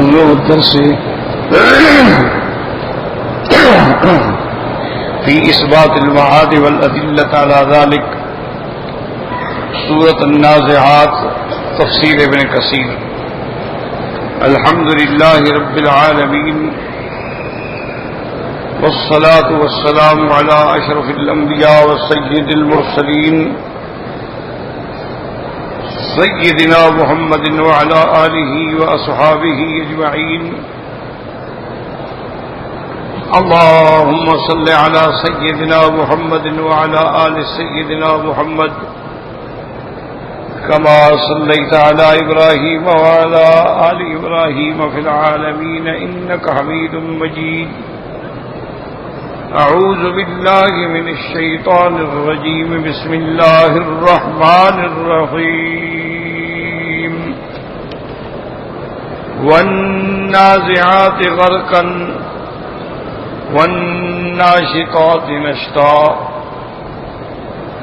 موضوع الدرس في إثبات المعاد والأدلة على ذلك سورة النازعات تفسير ابن كثير. الحمد لله رب العالمين والصلاة والسلام على أشرف الأنبياء والسيد المرسلين سيدنا محمد وعلى آله وأصحابه أجمعين. اللهم صل على سيدنا محمد وعلى آل سيدنا محمد كما صليت على إبراهيم وعلى آل إبراهيم في العالمين إنك حميد مجيد. أعوذ بالله من الشيطان الرجيم. بسم الله الرحمن الرحيم. والنازعات غرقا والناشطات نشطا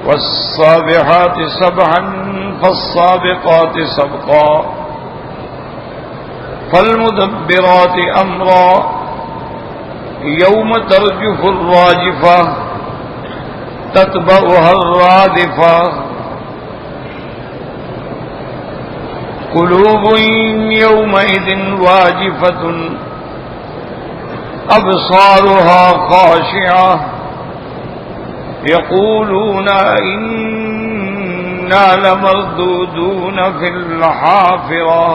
والسابحات سبحا فالسابقات سبقا فالمدبرات أمرا يوم ترجف الراجفة تتبعها الرادفة قلوب يومئذ واجفة أبصارها خاشعة يقولون إنا لمردودون في الحافرة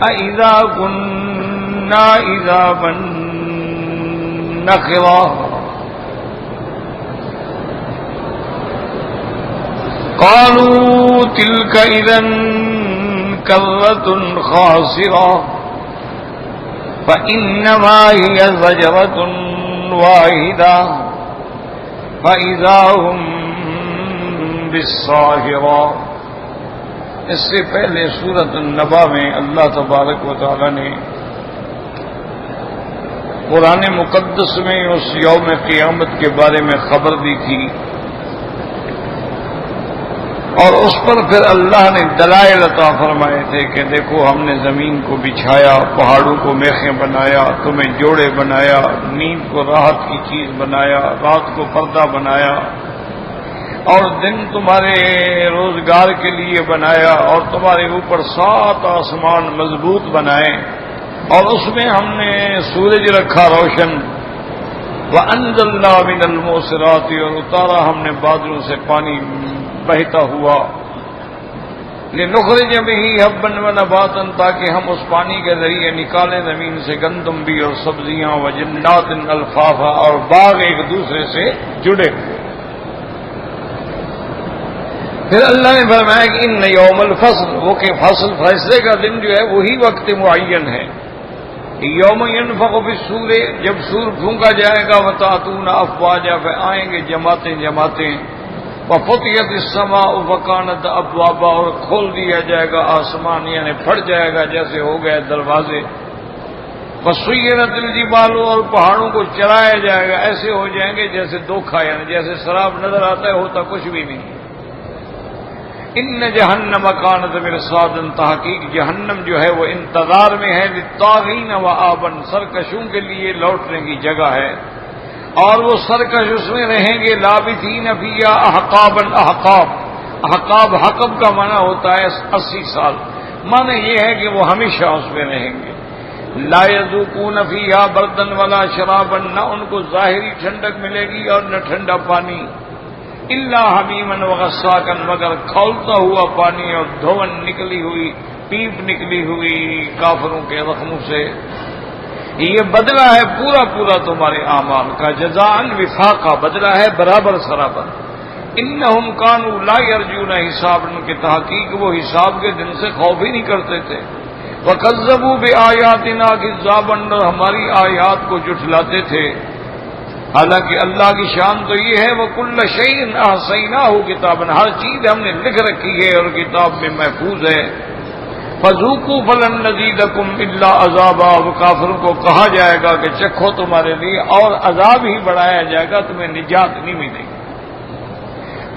أإذا كنا عظاما نخرة قالوا تلك إذا كرة خاسرة فإنما هي زجرة واحدة فإذا هم بالساهرة. اس سے پہلے سورۃ النبا میں اللہ تبارک و تعالی نے قرآن مقدس میں اس یوم قیامت کے بارے میں خبر دی تھی، اور اس پر پھر اللہ نے دلائل عطا فرمائے تھے کہ دیکھو ہم نے زمین کو بچھایا، پہاڑوں کو میخیں بنایا، تمہیں جوڑے بنایا، نیند کو راحت کی چیز بنایا، رات کو پردہ بنایا، اور دن تمہارے روزگار کے لیے بنایا، اور تمہارے اوپر 7 آسمان مضبوط بنائے، اور اس میں ہم نے سورج رکھا روشن، وَأَنزَلْنَا مِنَ الْمُعْصِرَاتِ، اور اتارا ہم نے بادلوں سے پانی بہتا ہوا، لِنُخْرِجَ بِهِ حَبًّا وَنَبَاتًا، تاکہ ہم اس پانی کے ذریعے نکالیں زمین سے گندم بھی اور سبزیاں، وَجَنَّاتٍ أَلْفَافًا، اور باغ ایک دوسرے سے جڑے ہوئے. پھر اللہ نے فرمایا کہ ان یوم الفصل، وہ کہ فصل فیصلے کا دن جو ہے وہی وقت معین ہے. یوم ینفخ فی الصور، جب سور پھونکا جائے گا، وتأتون افواجا، پھر آئیں گے جماعتیں جماعتیں، وفتحت السماء فکانت ابوابا، اور کھول دیا جائے گا آسمان، یعنی پھٹ جائے گا جیسے ہو گئے دروازے، وسیرت الجبال، اور پہاڑوں کو چلایا جائے گا، ایسے ہو جائیں گے جیسے دھوکھا، یعنی جیسے سراب نظر آتا ہے ہوتا کچھ بھی نہیں. ان جہنم کانت مرصادا، تحقیق جہنم جو ہے وہ انتظار میں ہے، للطاغین وآبا، سرکشوں کے لیے لوٹنے کی جگہ ہے، اور وہ سرکش اس میں رہیں گے، لابثین فیہا احقابا احقاب. احقاب حقب کا معنی ہوتا ہے 80 سال، معنی یہ ہے کہ وہ ہمیشہ اس میں رہیں گے. لا یذوقون فیہا بردا ولا شرابا، نہ ان کو ظاہری ٹھنڈک ملے گی اور نہ ٹھنڈا پانی، الا حمیما وغساقا، مگر کھولتا ہوا پانی اور دھون نکلی ہوئی، پیپ نکلی ہوئی کافروں کے زخموں سے. یہ بدلہ ہے پورا پورا تمہارے اعمال کا، جزاء وفاقا، بدلہ ہے برابر سرابر. انہم کانوا لا یرجون حسابا، کی تحقیق وہ حساب کے دن سے خوف ہی نہیں کرتے تھے. وکذبوا بآیاتنا کذابا، ہماری آیات کو جھٹلاتے تھے. حالانکہ اللہ کی شان تو یہ ہے وَكُلَّ شَيْءٍ أَحْصَيْنَاهُ كِتَابًا، ہر چیز ہم نے لکھ رکھی ہے اور کتاب میں محفوظ ہے. فَذُوقُوا فَلَن نَّزِيدَكُمْ إِلَّا عَذَابًا، وہ کافروں کو کہا جائے گا کہ چکھو تمہارے لیے اور عذاب ہی بڑھایا جائے گا، تمہیں نجات نہیں ملے گی.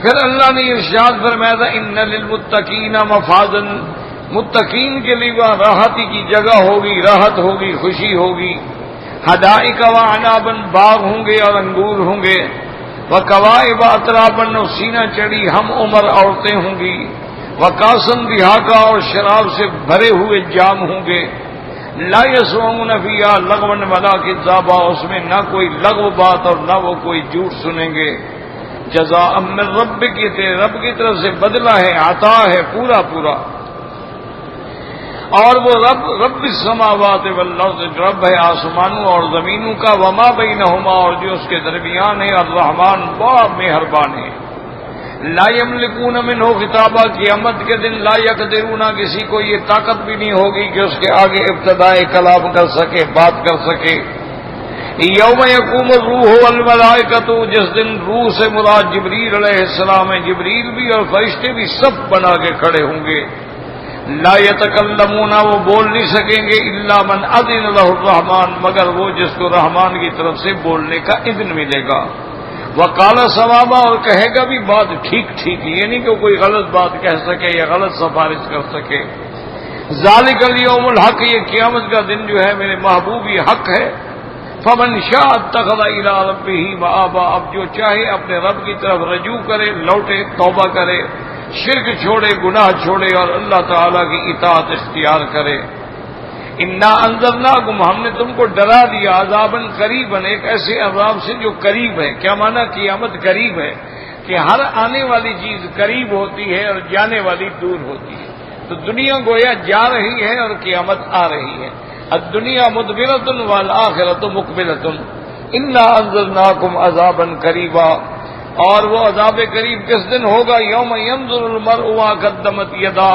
پھر اللہ نے ارشاد فرمایا تھا ان للمتقین مفازا، متقین کے لیے وہاں راحتی کی جگہ ہوگی، راحت ہوگی، خوشی ہوگی۔ حدائق و عنابن، باغ ہوں گے اور انگور ہوں گے۔ وکوائب اترابن، اور سینہ چڑی ہم عمر عورتیں ہوں گی۔ وکاسن دہاقا، اور شراب سے بھرے ہوئے جام ہوں گے۔ لا یسمعون فیہا لغوا ولا کذابا، اس میں نہ کوئی لغو بات اور نہ وہ کوئی جھوٹ سنیں گے۔ جزاء من ربک، تیرے رب کی طرف سے بدلہ ہے، عطا ہے پورا پورا۔ اور وہ رب السماوات والارض، رب ہے آسمانوں اور زمینوں کا، وما بینہما، اور جو اس کے درمیان ہے، الرحمن بڑا مہربان ہے۔ لا یملکون منہ خطابا، قیامت کے دن لا یقدرون، کسی کو یہ طاقت بھی نہیں ہوگی کہ اس کے آگے ابتدائی کلام کر سکے، بات کر سکے۔ یوم یقوم الروح والملائکۃ، جس دن روح سے مراد جبریل علیہ السلام ہے، جبریل بھی اور فرشتے بھی سب بنا کے کھڑے ہوں گے۔ لا یتکلمون، وہ بول نہیں سکیں گے، الا من اذن له الرحمن، مگر وہ جس کو رحمان کی طرف سے بولنے کا اذن ملے گا۔ وقال صوابا، اور کہے گا بھی بات ٹھیک ٹھیک، یہ نہیں کہ کوئی غلط بات کہہ سکے یا غلط سفارش کر سکے۔ ذالک الیوم الحق، یہ قیامت کا دن جو ہے میرے محبوب یہ حق ہے۔ فمن شاء اتخذ الی ربہ مآبا، اب جو چاہے اپنے رب کی طرف رجوع کرے، لوٹے، توبہ کرے، شرک چھوڑے، گناہ چھوڑے اور اللہ تعالیٰ کی اطاعت اختیار کرے۔ انا انذرناکم، ہم نے تم کو ڈرا دیا، عذاباً قریباً، ایک ایسے عذاب سے جو قریب ہے۔ کیا معنی؟ قیامت قریب ہے کہ ہر آنے والی چیز قریب ہوتی ہے اور جانے والی دور ہوتی ہے۔ تو دنیا گویا جا رہی ہے اور قیامت آ رہی ہے۔ الدنیا مدبرۃ والآخرۃ مقبلۃ، انا انذرناکم عذاباً قریبا۔ اور وہ عذاب قریب کس دن ہوگا؟ یوم ینظر المرء ما قدمت یدا،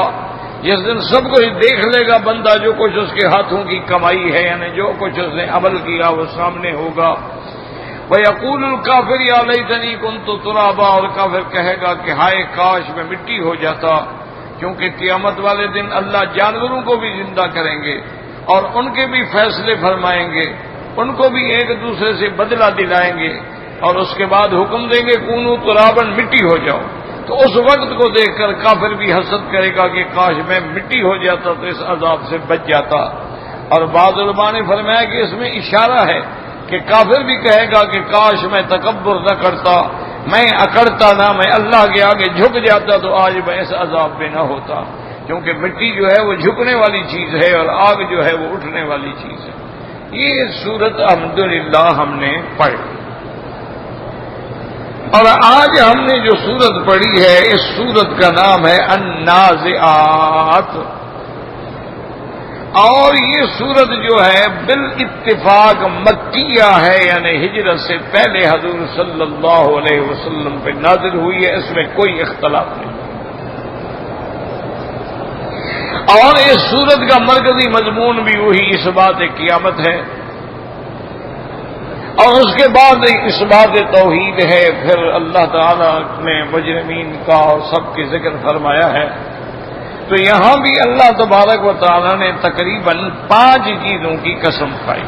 جس دن سب کچھ دیکھ لے گا بندہ، جو کچھ اس کے ہاتھوں کی کمائی ہے، یعنی جو کچھ اس نے عمل کیا وہ سامنے ہوگا۔ وَيَقُولُ الْكَافِرُ يَا لَيْتَنِي كُنتُ تُرَابًا، اور کافر کہے گا کہ ہائے کاش میں مٹی ہو جاتا، کیونکہ قیامت والے دن اللہ جانوروں کو بھی زندہ کریں گے اور ان کے بھی فیصلے فرمائیں گے، ان کو بھی ایک دوسرے سے بدلہ دلائیں گے، اور اس کے بعد حکم دیں گے کونو ترابن، مٹی ہو جاؤ۔ تو اس وقت کو دیکھ کر کافر بھی حسد کرے گا کہ کاش میں مٹی ہو جاتا تو اس عذاب سے بچ جاتا۔ اور بعض علماء نے فرمایا کہ اس میں اشارہ ہے کہ کافر بھی کہے گا کہ کاش میں تکبر نہ کرتا، میں اکڑتا نہ، میں اللہ کے آگے جھک جاتا تو آج میں اس عذاب میں نہ ہوتا، کیونکہ مٹی جو ہے وہ جھکنے والی چیز ہے اور آگ جو ہے وہ اٹھنے والی چیز ہے۔ یہ سورت الحمدللہ ہم نے پڑھی، اور آج ہم نے جو سورت پڑھی ہے اس سورت کا نام ہے النازعات، اور یہ سورت جو ہے بالاتفاق مکیہ ہے، یعنی ہجرت سے پہلے حضور صلی اللہ علیہ وسلم پہ نازل ہوئی ہے، اس میں کوئی اختلاف نہیں۔ اور اس سورت کا مرکزی مضمون بھی وہی اس بات قیامت ہے، اور اس کے بعد اس بات توحید ہے۔ پھر اللہ تعالیٰ نے مجرمین کا اور سب کی ذکر فرمایا ہے، تو یہاں بھی اللہ تبارک و تعالیٰ نے تقریباً 5 چیزوں کی قسم کھائی۔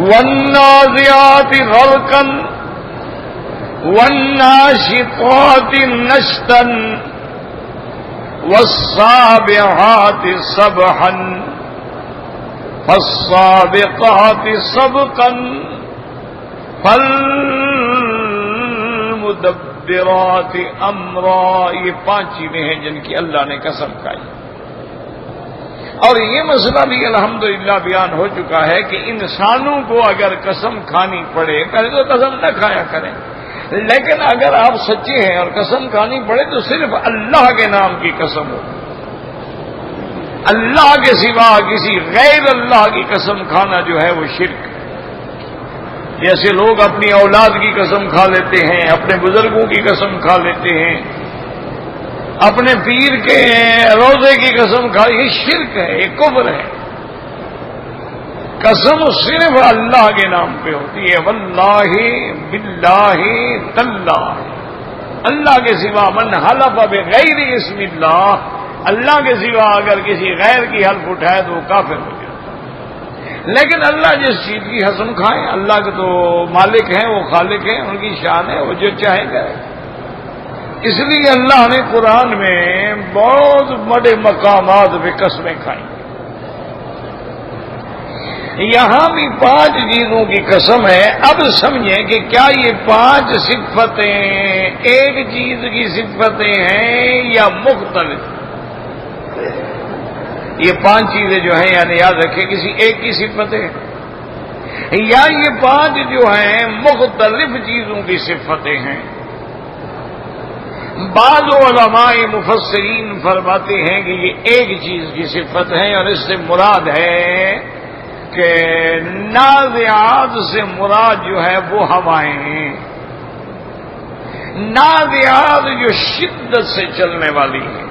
والنازعات غرقا والناشطات نشطا والسابحات سبحا فالسابقات سبقا فالمدبرات امرا، یہ 5 چیزیں ہیں جن کی اللہ نے قسم کھائی۔ اور یہ مسئلہ بھی الحمدللہ بیان ہو چکا ہے کہ انسانوں کو اگر قسم کھانی پڑے، پہلے تو قسم نہ کھایا کریں، لیکن اگر آپ سچے ہیں اور قسم کھانی پڑے تو صرف اللہ کے نام کی قسم ہو، اللہ کے سوا کسی غیر اللہ کی قسم کھانا جو ہے وہ شرک۔ جیسے لوگ اپنی اولاد کی قسم کھا لیتے ہیں، اپنے بزرگوں کی قسم کھا لیتے ہیں، اپنے پیر کے روزے کی قسم کھا، یہ شرک ہے، یہ کفر ہے۔ قسم صرف اللہ کے نام پہ ہوتی ہے، واللہ باللہ تاللہ، اللہ کے سوا من حلف بغیر اسم اللہ، اللہ کے سوا اگر کسی غیر کی حلف اٹھائے تو وہ کافر ہو جائے۔ لیکن اللہ جس چیز کی قسم کھائے، اللہ کے تو مالک ہیں، وہ خالق ہیں، ان کی شان ہے، وہ جو چاہے کرے۔ اس لیے اللہ نے قرآن میں بہت بڑے مقامات پہ قسمیں کھائیں. یہاں بھی 5 چیزوں کی قسم ہے. اب سمجھیں کہ کیا یہ 5 صفتیں ایک چیز کی صفتیں ہیں یا مختلف؟ یہ 5 چیزیں جو ہیں یعنی یاد رکھیں کسی ایک کی صفتیں، یا یہ 5 جو ہیں مختلف چیزوں کی صفتیں ہیں. بعض علماء مفسرین فرماتے ہیں کہ یہ ایک چیز کی صفت ہے اور اس سے مراد ہے کہ نازعات سے مراد جو ہے وہ ہوائیں ہیں. نازعات جو شدت سے چلنے والی ہیں،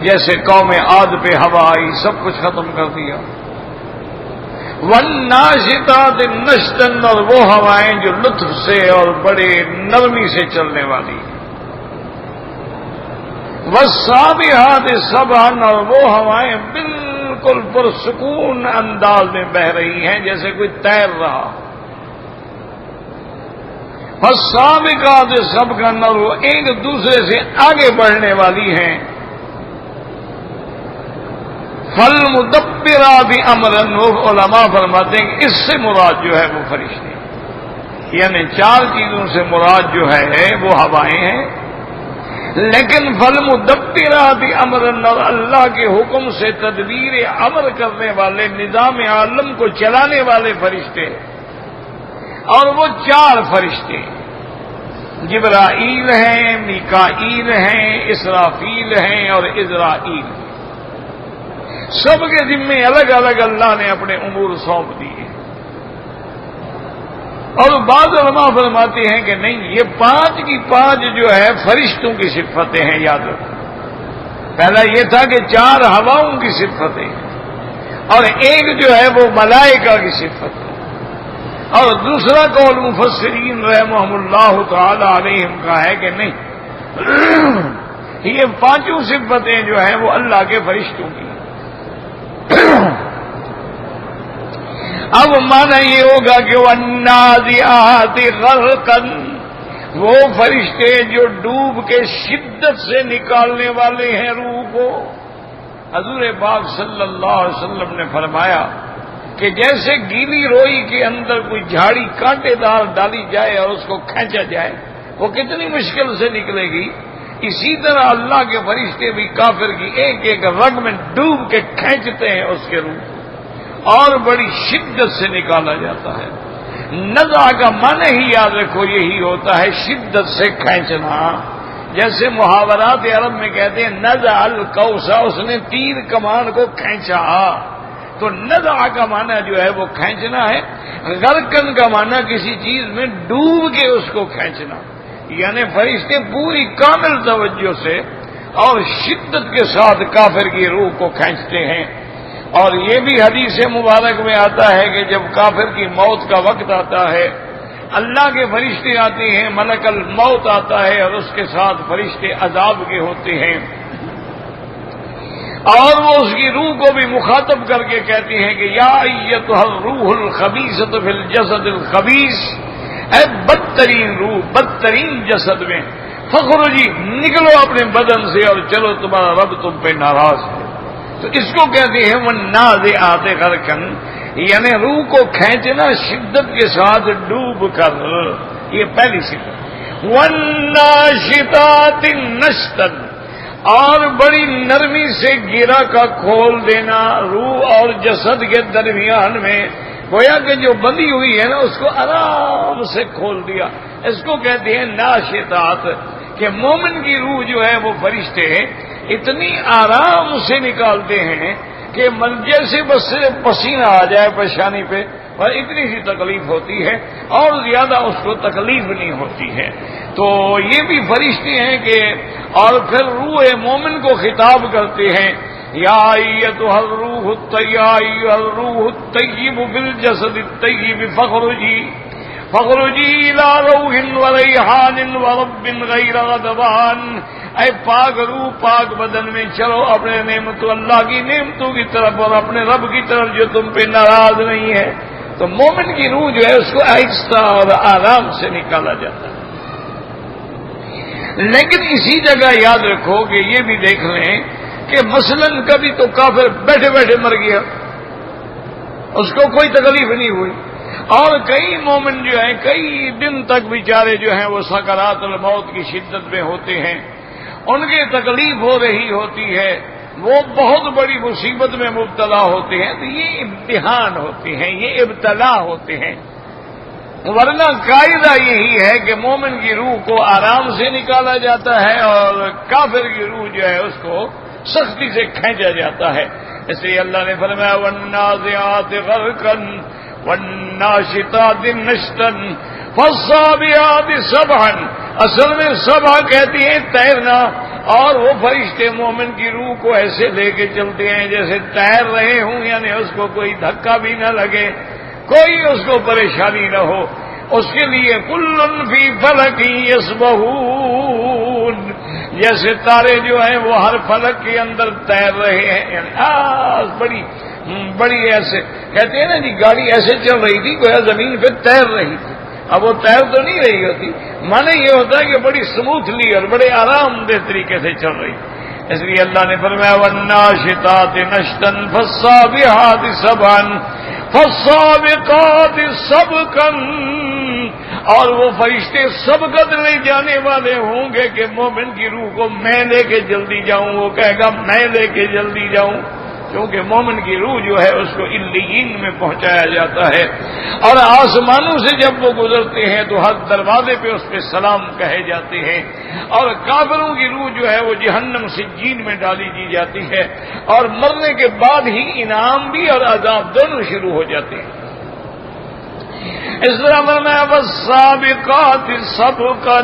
جیسے قوم عاد پہ ہوا آئی سب کچھ ختم کر دیا. والناشطات نشطا، اور وہ ہوائیں جو لطف سے اور بڑے نرمی سے چلنے والی ہیں. والسابحات سبحا، اور وہ ہوائیں بالکل پرسکون انداز میں بہ رہی ہیں جیسے کوئی تیر رہا. والسابقات سبقا، اور وہ ایک دوسرے سے آگے بڑھنے والی ہیں. فالمدبرات امرا، علماء فرماتے ہیں کہ اس سے مراد جو ہے وہ فرشتے، یعنی 4 چیزوں سے مراد جو ہے وہ ہوائیں ہیں. لیکن فالمدبرات امرا، اور اللہ کے حکم سے تدبیر امر کرنے والے، نظام عالم کو چلانے والے فرشتے. اور وہ 4 فرشتے جبرائیل ہیں، میکائیل ہیں، اسرافیل ہیں اور عزرائیل. سب کے ذمے الگ الگ اللہ نے اپنے امور سونپ دیے. اور بعض علماء فرماتے ہیں کہ نہیں، یہ 5 کی 5 جو ہے فرشتوں کی صفتیں ہیں. یاد رکھو، پہلا یہ تھا کہ 4 ہواؤں کی صفتیں ہیں اور ایک جو ہے وہ ملائکہ کی صفت ہے. اور دوسرا قول مفسرین رحمہم اللہ تعالی علیہم کا ہے کہ نہیں، یہ 5 صفتیں جو ہیں وہ اللہ کے فرشتوں کی. اب مانا یہ ہوگا کہ والنازعات غرقا، وہ فرشتے جو ڈوب کے شدت سے نکالنے والے ہیں روح کو. حضور پاک صلی اللہ علیہ وسلم نے فرمایا کہ جیسے گیلی روئی کے اندر کوئی جھاڑی کانٹے دار ڈالی جائے اور اس کو کھینچا جائے وہ کتنی مشکل سے نکلے گی، اسی طرح اللہ کے فرشتے بھی کافر کی ایک ایک رگ میں ڈوب کے کھینچتے ہیں اس کے روح اور بڑی شدت سے نکالا جاتا ہے. نزع کا معنی ہی یاد رکھو یہی ہوتا ہے، شدت سے کھینچنا. جیسے محاورات عرب میں کہتے ہیں نزع القوس، اس نے تیر کمان کو کھینچا. تو نزع کا معنی جو ہے وہ کھینچنا ہے. غرقن کا معنی کسی چیز میں ڈوب کے اس کو کھینچنا. یعنی فرشتے پوری کامل توجہ سے اور شدت کے ساتھ کافر کی روح کو کھینچتے ہیں. اور یہ بھی حدیث مبارک میں آتا ہے کہ جب کافر کی موت کا وقت آتا ہے اللہ کے فرشتے آتے ہیں، ملک الموت آتا ہے اور اس کے ساتھ فرشتے عذاب کے ہوتے ہیں اور وہ اس کی روح کو بھی مخاطب کر کے کہتے ہیں کہ یا ایتھا الروح الخبیثۃ فی الجسد الخبیث، اے بدترین روح بدترین جسد میں، فخرجی نکلو اپنے بدن سے اور چلو تمہارا رب تم پہ ناراض ہے. تو اس کو کہتے ہیں والنازعات غرقا، یعنی روح کو کھینچنا شدت کے ساتھ ڈوب کر. یہ پہلی صفت. والناشطات نشطا، اور بڑی نرمی سے گرا کا کھول دینا روح اور جسد کے درمیان میں، گویا کہ جو بندھی ہوئی ہے نا اس کو آرام سے کھول دیا. اس کو کہتے ہیں ناشطات، کہ مومن کی روح جو ہے وہ فرشتے اتنی آرام سے نکالتے ہیں کہ جیسے بس پسینہ آ جائے پیشانی پہ، اور اتنی سی تکلیف ہوتی ہے اور زیادہ اس کو تکلیف نہیں ہوتی ہے. تو یہ بھی فرشتے ہیں کہ اور پھر روح مومن کو خطاب کرتے ہیں یا ایتھا الروح الطیب بالجسد الطیب فخرجی الی روح وریحان ورب غیر غضبان. اے پاک روح پاک بدن میں چلو اپنے نعمت اللہ کی نعمتوں کی طرف اور اپنے رب کی طرف جو تم پہ ناراض نہیں ہے. تو مومن کی روح جو ہے اس کو آہستہ اور آرام سے نکالا جاتا ہے. لیکن اسی جگہ یاد رکھو کہ یہ بھی دیکھ لیں کہ مثلاً کبھی تو کافر بیٹھے بیٹھے مر گیا، اس کو کوئی تکلیف نہیں ہوئی، اور کئی مومن جو ہیں کئی دن تک بیچارے جو ہیں وہ سکرات الموت کی شدت میں ہوتے ہیں، ان کی تکلیف ہو رہی ہوتی ہے، وہ بہت بڑی مصیبت میں مبتلا ہوتے ہیں، تو یہ امتحان ہوتے ہیں، یہ ابتلا ہوتے ہیں۔ ورنہ قاعدہ یہی ہے کہ مومن کی روح کو آرام سے نکالا جاتا ہے اور کافر کی روح جو ہے اس کو سختی سے کھینچا جاتا ہے۔ اس لیے اللہ نے فرمایا وَالنَّازِعَاتِ غَرْقًا وَالنَّاشِطَاتِ نَشْطًا فَالصَّابِئَاتِ سَبْحًا، اصل میں سبا کہتی ہیں تیرنا، اور وہ فرشتے مومن کی روح کو ایسے لے کے چلتے ہیں جیسے تیر رہے ہوں، یعنی اس کو کوئی دھکا بھی نہ لگے، کوئی اس کو پریشانی نہ ہو، اس کے لیے کلن فی فلک یسبحون، جیسے تارے جو ہیں وہ ہر فلک کے اندر تیر رہے ہیں، یعنی بڑی ایسے کہتے ہیں نا جی گاڑی ایسے چل رہی تھی گویا زمین پہ تیر رہی تھی، اب وہ تیر تو نہیں رہی ہوتی، معنی یہ ہوتا ہے کہ بڑی سموتھلی اور بڑے آرام دہ طریقے سے چل رہی، اس لیے اللہ نے فرمایا وَالنَّاشِطَاتِ نَشْطًا فَالصَّابِحَاتِ سَبْحًا فَالسَّابِقَاتِ سَبْقًا، اور وہ فرشتے سبقت لے جانے والے ہوں گے کہ مومن کی روح کو میں لے کے جلدی جاؤں، وہ کہے گا میں لے کے جلدی جاؤں، کیونکہ مومن کی روح جو ہے اس کو علیین میں پہنچایا جاتا ہے، اور آسمانوں سے جب وہ گزرتے ہیں تو ہر دروازے پہ اس پہ سلام کہے جاتے ہیں، اور کافروں کی روح جو ہے وہ جہنم سجین میں ڈالی دی جاتی ہے، اور مرنے کے بعد ہی انعام بھی اور عذاب دونوں شروع ہو جاتے ہیں۔ اس طرح فرمایا والسابقات سبقا،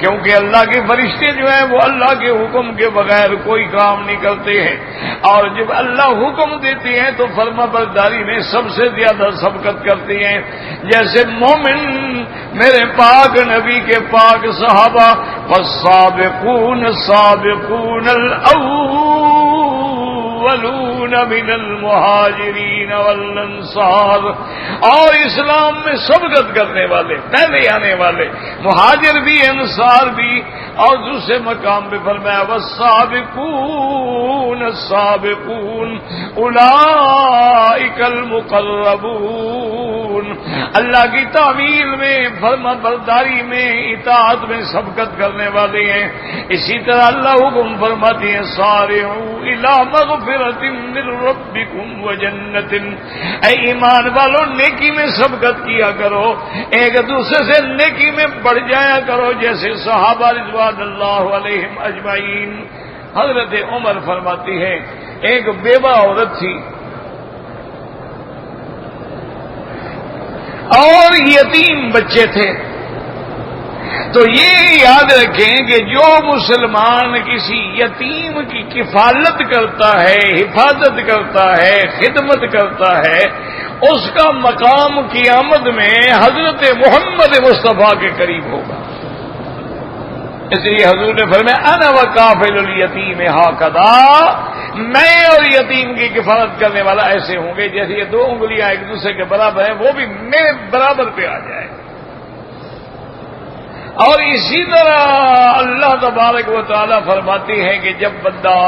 کیونکہ اللہ کے فرشتے جو ہیں وہ اللہ کے حکم کے بغیر کوئی کام نہیں کرتے ہیں، اور جب اللہ حکم دیتے ہیں تو فرما برداری میں سب سے زیادہ سبقت کرتے ہیں، جیسے مومن میرے پاک نبی کے پاک صحابہ والسابقون السابقون الاولون من المہاجرین والانصار، اور اسلام میں سبقت کرنے والے پہلے آنے والے مہاجر بھی انصار بھی، اور دوسرے مقام پہ فرمایا والسابقون السابقون اولئک المقربون، اللہ کی تعمیل میں فرما برداری میں اطاعت میں سبقت کرنے والے ہیں۔ اسی طرح اللہ حکم فرماتے ہیں سارعوا الی مغفرۃ من ربکم وجنۃ، اے ایمان والو نیکی میں سبقت کیا کرو، ایک دوسرے سے نیکی میں بڑھ جایا کرو، جیسے صحابہ رضوان اللہ علیہم اجمعین۔ حضرت عمر فرماتی ہے ایک بیوہ عورت تھی اور یتیم بچے تھے، تو یہ یاد رکھیں کہ جو مسلمان کسی یتیم کی کفالت کرتا ہے، حفاظت کرتا ہے، خدمت کرتا ہے، اس کا مقام قیامت میں حضرت محمد مصطفیٰ کے قریب ہوگا۔ اس لیے حضور نے فرمایا انا وکافل الیتیم ہاکذا، میں اور یتیم کی کفالت کرنے والا ایسے ہوں گے جیسے یہ دو انگلیاں ایک دوسرے کے برابر ہیں، وہ بھی میرے برابر پہ آ جائے۔ اور اسی طرح اللہ تبارک و تعالی فرماتے ہیں کہ جب بندہ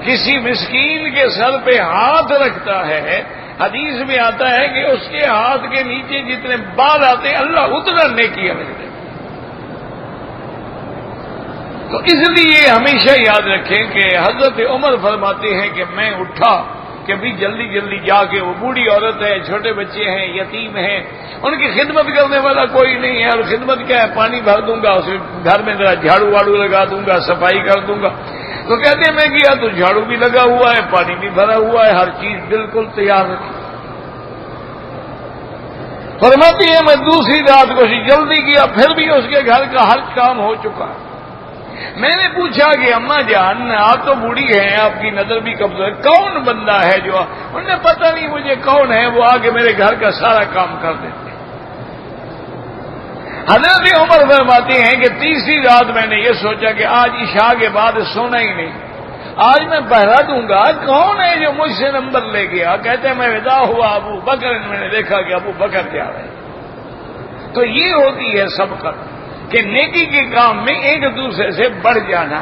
کسی مسکین کے سر پہ ہاتھ رکھتا ہے، حدیث میں آتا ہے کہ اس کے ہاتھ کے نیچے جتنے بال آتے ہیں اللہ اتنا نیکی ہمیں دے۔ تو اس لیے ہمیشہ یاد رکھیں کہ حضرت عمر فرماتے ہیں کہ میں اٹھا کہ بھی جلدی جلدی جا کے، وہ بوڑھی عورت ہے، چھوٹے بچے ہیں، یتیم ہیں، ان کی خدمت کرنے والا کوئی نہیں ہے، اور خدمت کیا ہے، پانی بھر دوں گا، اسے گھر میں ذرا جھاڑو واڑو لگا دوں گا، صفائی کر دوں گا۔ تو کہتے ہیں میں کیا تو جھاڑو بھی لگا ہوا ہے، پانی بھی بھرا ہوا ہے، ہر چیز بالکل تیار رکھی۔ فرماتی ہے میں دوسری رات کو جلدی کیا، پھر بھی اس کے گھر کا ہر کام ہو چکا۔ میں نے پوچھا کہ اماں جان آپ تو بوڑھی ہیں، آپ کی نظر بھی کمزور ہے، کون بندہ ہے جو؟ انہوں نے پتہ نہیں مجھے کون ہے، وہ آ کے میرے گھر کا سارا کام کر دیتے۔ حضرت عمر فرماتے ہیں کہ تیسری رات میں نے یہ سوچا کہ آج عشاء کے بعد سونا ہی نہیں، آج میں پہرا دوں گا، کون ہے جو مجھ سے نمبر لے گیا؟ کہتے ہیں میں ودا ہوا ابو بکر، میں نے دیکھا کہ ابو بکر کیا رہے۔ تو یہ ہوتی ہے سبقت، کہ نیکی کے کام میں ایک دوسرے سے بڑھ جانا.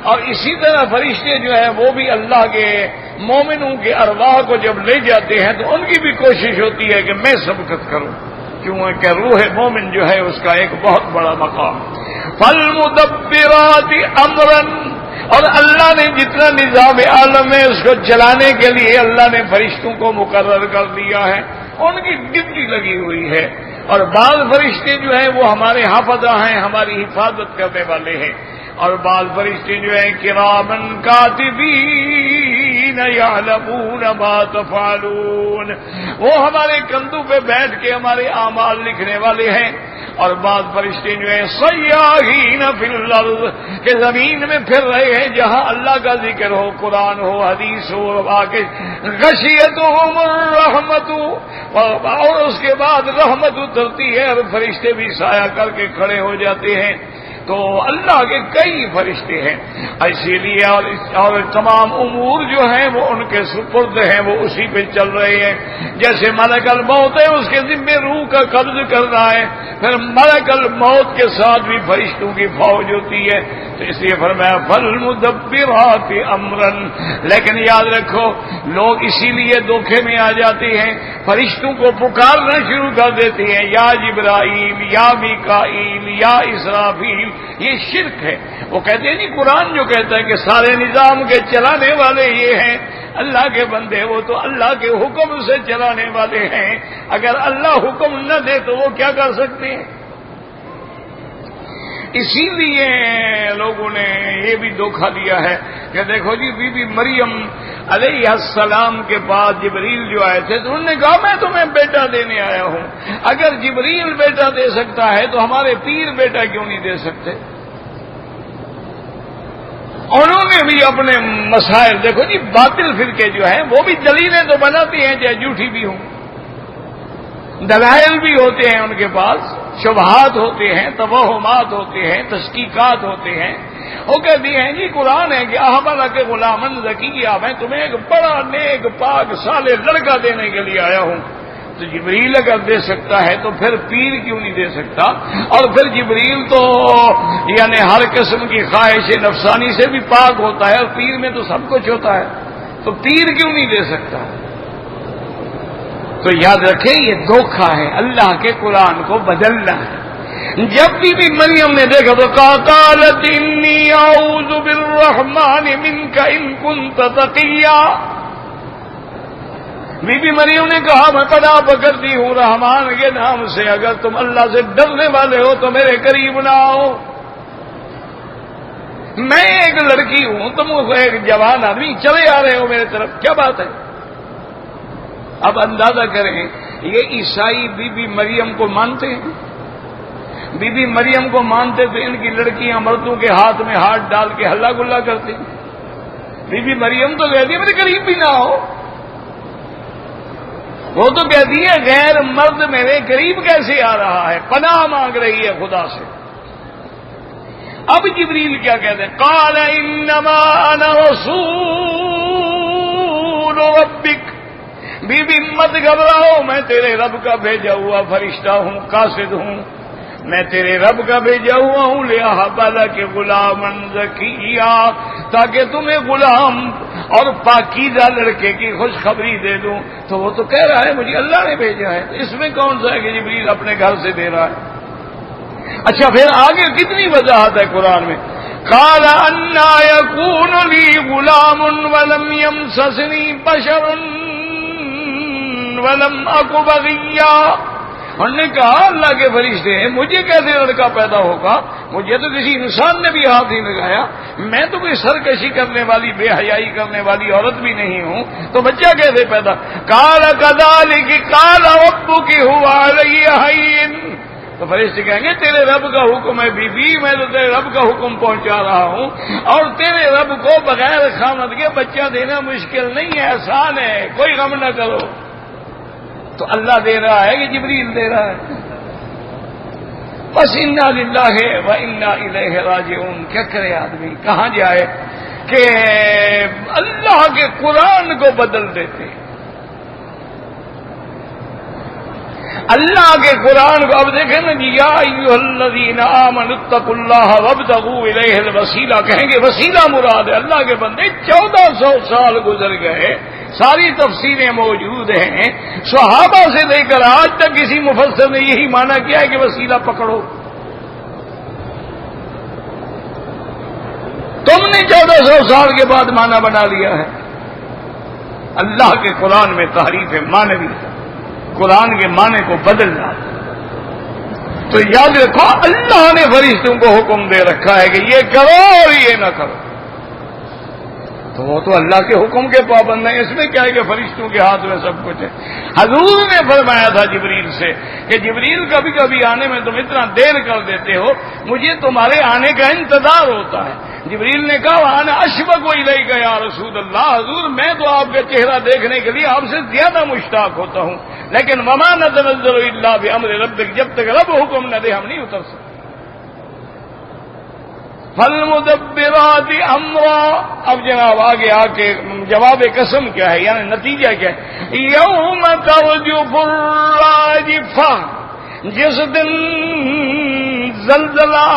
اور اسی طرح فرشتے جو ہیں وہ بھی اللہ کے مومنوں کے ارواح کو جب لے جاتے ہیں تو ان کی بھی کوشش ہوتی ہے کہ میں سبقت کروں، کیونکہ روح مومن جو ہے اس کا ایک بہت بڑا مقام. فالمدبرات امرا، اور اللہ نے جتنا نظام عالم ہے اس کو چلانے کے لیے اللہ نے فرشتوں کو مقرر کر دیا ہے، ان کی ڈیوٹی لگی ہوئی ہے. اور بعض فرشتے جو ہیں وہ ہمارے حافظہ ہیں، ہماری حفاظت کرنے والے ہیں، اور بعض فرشتے جو ہیں کرامن کاتبین یعلمون ما تفعلون، وہ ہمارے کندھوں پہ بیٹھ کے ہمارے اعمال لکھنے والے ہیں. اور بعض فرشتے جو ہیں سیاحین فی الارض، کہ زمین میں پھر رہے ہیں جہاں اللہ کا ذکر ہو، قرآن ہو، حدیث ہو، غشیتہم الرحمت، اور اس کے بعد رحمت اترتی ہے اور فرشتے بھی سایہ کر کے کھڑے ہو جاتے ہیں. تو اللہ کے کئی فرشتے ہیں، اسی لیے اور تمام امور جو ہیں وہ ان کے سپرد ہیں، وہ اسی پہ چل رہے ہیں. جیسے ملک الموت ہے اس کے ذمہ روح کا قبض کر رہا ہے، پھر ملک الموت کے ساتھ بھی فرشتوں کی فوج ہوتی ہے. تو اس لیے فرمایا فالمدبرات امرا. لیکن یاد رکھو لوگ اسی لیے دھوکے میں آ جاتے ہیں، فرشتوں کو پکارنا شروع کر دیتے ہیں، یا جبرائیل یا میکائیل یا اسرافیل. یہ شرک ہے. وہ کہتے ہیں نہیں، قرآن جو کہتا ہے کہ سارے نظام کے چلانے والے یہ ہیں، اللہ کے بندے وہ تو اللہ کے حکم سے چلانے والے ہیں. اگر اللہ حکم نہ دے تو وہ کیا کر سکتے ہیں؟ اسی لیے لوگوں نے یہ بھی دھوکہ دیا ہے کہ دیکھو جی بی بی مریم علیہ السلام کے پاس جبریل جو آئے تھے تو انہوں نے کہا میں تمہیں بیٹا دینے آیا ہوں. اگر جبریل بیٹا دے سکتا ہے تو ہمارے پیر بیٹا کیوں نہیں دے سکتے؟ انہوں نے بھی اپنے مسائل، دیکھو جی باطل فرقے جو ہیں وہ بھی دلیلیں تو بناتی ہیں چاہے جھوٹی بھی ہوں، دلائل بھی ہوتے ہیں ان کے پاس، شبہات ہوتے ہیں، توہمات ہوتے ہیں، تشکیکات ہوتے ہیں. وہ کہتی ہیں جی قرآن ہے کہ احمد کے غلامن زکیہ، میں تمہیں ایک بڑا نیک پاک صالح لڑکا دینے کے لیے آیا ہوں. تو جبریل اگر دے سکتا ہے تو پھر پیر کیوں نہیں دے سکتا؟ اور پھر جبریل تو یعنی ہر قسم کی خواہش نفسانی سے بھی پاک ہوتا ہے، اور پیر میں تو سب کچھ ہوتا ہے، تو پیر کیوں نہیں دے سکتا؟ تو یاد رکھیں یہ دھوکہ ہے، اللہ کے قرآن کو بدلنا ہے. جب بھی مریم نے دیکھا تو قالت انی اعوذ بالرحمن منک ان کنت تقیا. بی بی مریم نے کہا میں پناہ پکڑتی ہوں رحمان کے نام سے، اگر تم اللہ سے ڈرنے والے ہو تو میرے قریب نہ آؤ. میں ایک لڑکی ہوں، تم ایک جوان آدمی چلے آ رہے ہو میرے طرف، کیا بات ہے؟ اب اندازہ کریں یہ عیسائی بی بی مریم کو مانتے ہیں؟ بی بی مریم کو مانتے تو ان کی لڑکیاں مردوں کے ہاتھ میں ہاتھ ڈال کے ہلا گلا کرتی. بی بی مریم تو کہتی ہے میرے قریب بھی نہ ہو. وہ تو کہتی ہے غیر مرد میرے قریب کیسے آ رہا ہے، پناہ مانگ رہی ہے خدا سے. اب جبریل کیا کہتے ہیں؟ قال انما انا رسول ربک. بی بی مت گھبراؤ، میں تیرے رب کا بھیجا ہوا فرشتہ ہوں، قاصد ہوں، میں تیرے رب کا بھیجا ہوا ہوں لِأَهَبَ لَكَ غُلَامًا زَكِيًّا، تاکہ تمہیں غلام اور پاکیزہ لڑکے کی خوشخبری دے دوں. تو وہ تو کہہ رہا ہے مجھے اللہ نے بھیجا ہے، اس میں کون سا ہے کہ جبریل اپنے گھر سے دے رہا ہے؟ اچھا پھر آگے کتنی وضاحت ہے قرآن میں. قَالَ أَنَّىٰ يَكُونُ لِي غُلَامٌ وَلَمْ يَمْسَسْنِي بَشَرٌ وَلَمْ أَكُ بَغِيًّا. انہوں نے کہا اللہ کے فرشتے ہیں مجھے کیسے لڑکا پیدا ہوگا؟ مجھے تو کسی انسان نے بھی ہاتھ نہیں لگایا، میں تو کوئی سرکشی کرنے والی بے حیائی کرنے والی عورت بھی نہیں ہوں، تو بچہ کیسے پیدا؟ قال كذلك قال ربك هو علي هين. تو فرشتے کہیں گے تیرے رب کا حکم ہے بی بی، میں تو تیرے رب کا حکم پہنچا رہا ہوں، اور تیرے رب کو بغیر خامد کے بچہ دینا مشکل نہیں ہے، آسان ہے، کوئی غم نہ کرو. تو اللہ دے رہا ہے کہ جبریل دے رہا ہے؟ بس انا للہ و انا الیہ راجعون. کیا کرے آدمی، کہاں جائے کہ اللہ کے قرآن کو بدل دیتے. اللہ کے قرآن کو اب دیکھیں نا جی، یا ایھا الذین آمنوا اتقوا اللہ وابتغوا الیہ الوسیلہ، کہیں گے وسیلہ مراد ہے اللہ کے بندے 1400 سال گزر گئے، ساری تفسیریں موجود ہیں، صحابہ سے لے کر آج تک کسی مفسر نے یہی معنی کیا ہے کہ وسیلہ پکڑو. تم نے 1400 سال کے بعد معنی بنا لیا ہے. اللہ کے قرآن میں تحریف معنوی، قرآن کے معنی کو بدلنا. تو یاد رکھو اللہ نے فرشتوں کو حکم دے رکھا ہے کہ یہ کرو اور یہ نہ کرو، تو وہ تو اللہ کے حکم کے پابند ہیں. اس میں کیا ہے کہ فرشتوں کے ہاتھ میں سب کچھ ہے. حضور نے فرمایا تھا جبریل سے کہ جبریل کبھی کبھی آنے میں تم اتنا دیر کر دیتے ہو، مجھے تمہارے آنے کا انتظار ہوتا ہے. جبریل نے کہا انا اشفق الیک یا رسول اللہ، حضور میں تو آپ کا چہرہ دیکھنے کے لیے آپ سے زیادہ مشتاق ہوتا ہوں، لیکن وما نتنزل الا بامر ربک، جب تک رب حکم نہ دے ہم نہیں اتر سکتے. فالمدبرات امرا، اب جناب آگے آ کے جواب قسم کیا ہے، یعنی نتیجہ کیا ہے. یوم ترجف الراجفہ، جس دن زلزلہ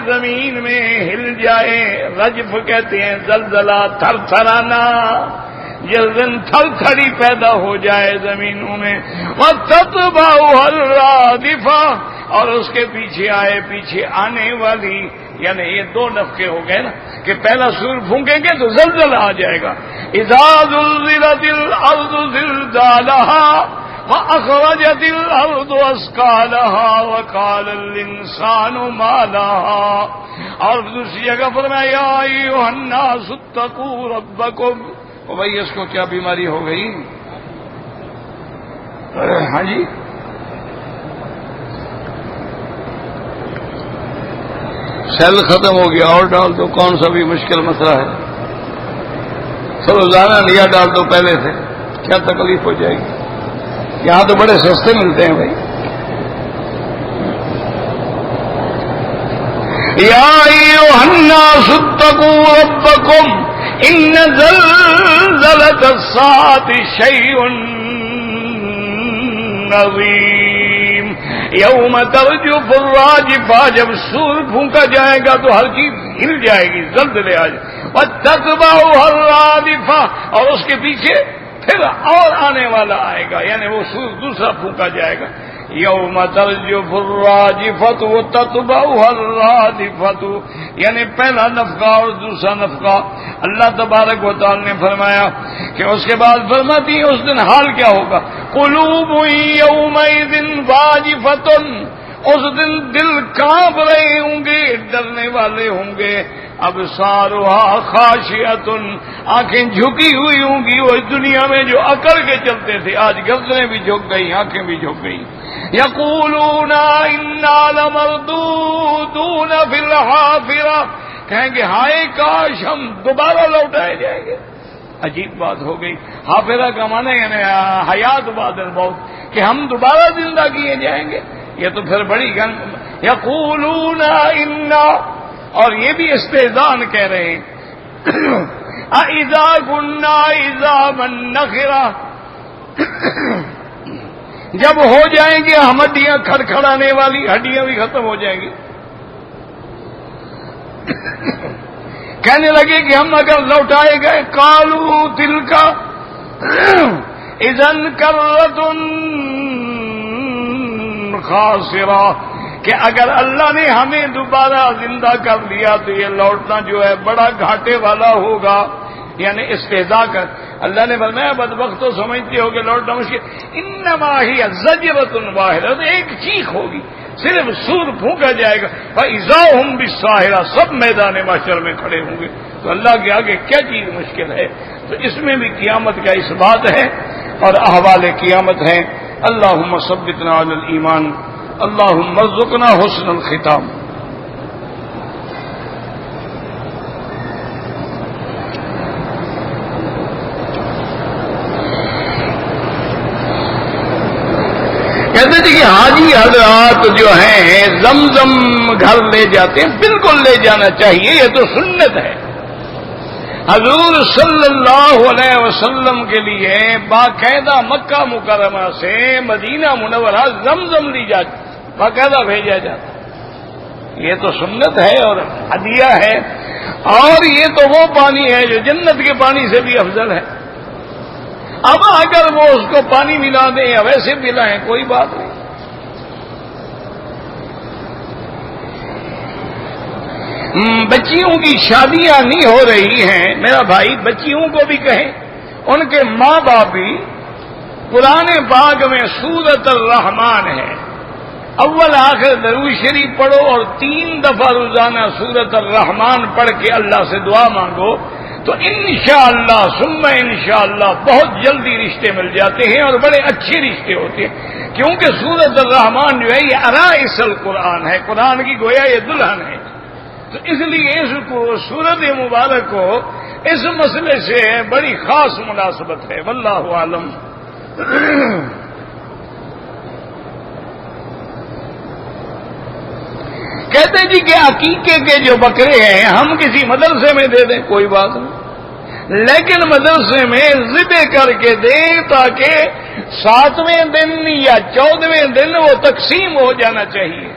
زمین میں ہل جائے، رجف کہتے ہیں زلزلہ، تھر تھرانا، جس دن تھر تھری پیدا ہو جائے زمینوں میں. وَتَتْبَعُهَا الرَّادِفَةُ، اور اس کے پیچھے آئے پیچھے آنے والی، یعنی یہ دو نفقے ہو گئے نا کہ پہلا سور پھونکیں گے تو زلزلہ آ جائے گا. اذا زلزلت الارض زلزالها واخرجت الارض اثقالها وقال الانسان ما لها، اور دوسری جگہ فرمایا یا ایھا الناس اتقوا ربکم. او بھائی اس کو کیا بیماری ہو گئی؟ ہاں جی سیل ختم ہو گیا، اور ڈال دو، کون سا بھی مشکل مسئلہ ہے. سب روزانہ لیا ڈال دو پہلے سے، کیا تکلیف ہو جائے گی. یہاں تو بڑے سستے ملتے ہیں بھائی. یا ایھا الناس اتقوا ربکم ان زلزلۃ الساعۃ شیء عظیم. یوم ترجف الراجفہ، جب سور پھونکا جائے گا تو ہر چیز ہل جائے گی، زلزلے آ جائے. وَتَتْبَعُهَا الرَّادِفَةُ، اور اس کے پیچھے پھر اور آنے والا آئے گا، یعنی وہ سور دوسرا پھونکا جائے گا. یوم ترجف الراجفۃ وتتبعها الرادفۃ، یعنی پہلا نفقہ اور دوسرا نفقہ. اللہ تبارک و تعالی نے فرمایا کہ اس کے بعد فرماتی ہے اس دن حال کیا ہوگا. قلوب یومئذ واجفۃ، اس دن دل کانپ رہے ہوں گے، ڈرنے والے ہوں گے. ابصارها خاشعۃ، آنکھیں جھکی ہوئی ہوں گی. وہ دنیا میں جو اکڑ کے چلتے تھے آج گردنیں بھی جھک گئی، آنکھیں بھی جھک گئی. یقولون انا لمردودون فی الحافرہ، کہیں گے ہائے کاش ہم دوبارہ لوٹائے جائیں گے. عجیب بات ہو گئی. حافرہ کا معنی یعنی حیات بعد الموت، کہ ہم دوبارہ زندہ کیے جائیں گے. یہ تو پھر بڑی گن. یقولون انا، اور یہ بھی استہزان کہہ رہے ہیں، اذا كنا عظاما نخرہ، جب ہو جائیں گے ہم ہڈیاں کھڑکھڑانے والی، ہڈیاں بھی ختم ہو جائیں گی. کہنے لگے کہ ہم اگر لوٹائے گئے، قالوا تلک اذا کرۃ خاسرہ، کہ اگر اللہ نے ہمیں دوبارہ زندہ کر لیا تو یہ لوٹنا جو ہے بڑا گھاٹے والا ہوگا. یعنی استہزاء کر. اللہ نے فرمایا بدبخت تو سمجھتے ہو کہ لوٹنا مشکل. انما ہی زجرۃ واحدۃ، ایک چیخ ہوگی، صرف سور پھونکا جائے گا. فاذا هم بالساہرہ، سب میدان محشر میں کھڑے ہوں گے. تو اللہ کے آگے کیا چیز مشکل ہے. تو اس میں بھی قیامت کا اس بات ہے اور احوال قیامت ہیں. اللہم ثبتنا علی الایمان، اللہم ارزقنا حسن الختام. کہتے تھے کہ حاجی حضرات جو ہیں زمزم گھر لے جاتے ہیں، بالکل لے جانا چاہیے، یہ تو سنت ہے. حضور صلی اللہ علیہ وسلم کے لیے باقاعدہ مکہ مکرمہ سے مدینہ منورہ زمزم لی جاتی، باقاعدہ بھیجا جاتا۔ یہ تو سنت ہے اور ہدیہ ہے، اور یہ تو وہ پانی ہے جو جنت کے پانی سے بھی افضل ہے۔ اب اگر وہ اس کو پانی ملا دیں یا ویسے پلائیں کوئی بات نہیں۔ بچیوں کی شادیاں نہیں ہو رہی ہیں، میرا بھائی بچیوں کو بھی کہیں، ان کے ماں باپ بھی، قرآن پاک میں سورۃ الرحمن ہے، اول آخر درود شریف پڑھو اور 3 دفعہ روزانہ سورۃ الرحمن پڑھ کے اللہ سے دعا مانگو تو انشاءاللہ ثم انشاءاللہ بہت جلدی رشتے مل جاتے ہیں اور بڑے اچھے رشتے ہوتے ہیں، کیونکہ سورۃ الرحمن جو ہے یہ عرائس القرآن ہے، قرآن کی گویا یہ دلہن ہے۔ تو اس لیے اس کو سورۃ مبارک کو اس مسئلے سے بڑی خاص مناسبت ہے، واللہ عالم۔ کہتے جی کہ عقیقے کے جو بکرے ہیں ہم کسی مدرسے میں دے دیں کوئی بات نہیں، لیکن مدرسے میں ذبح کر کے دیں تاکہ 7ویں دن یا 14ویں دن وہ تقسیم ہو جانا چاہیے۔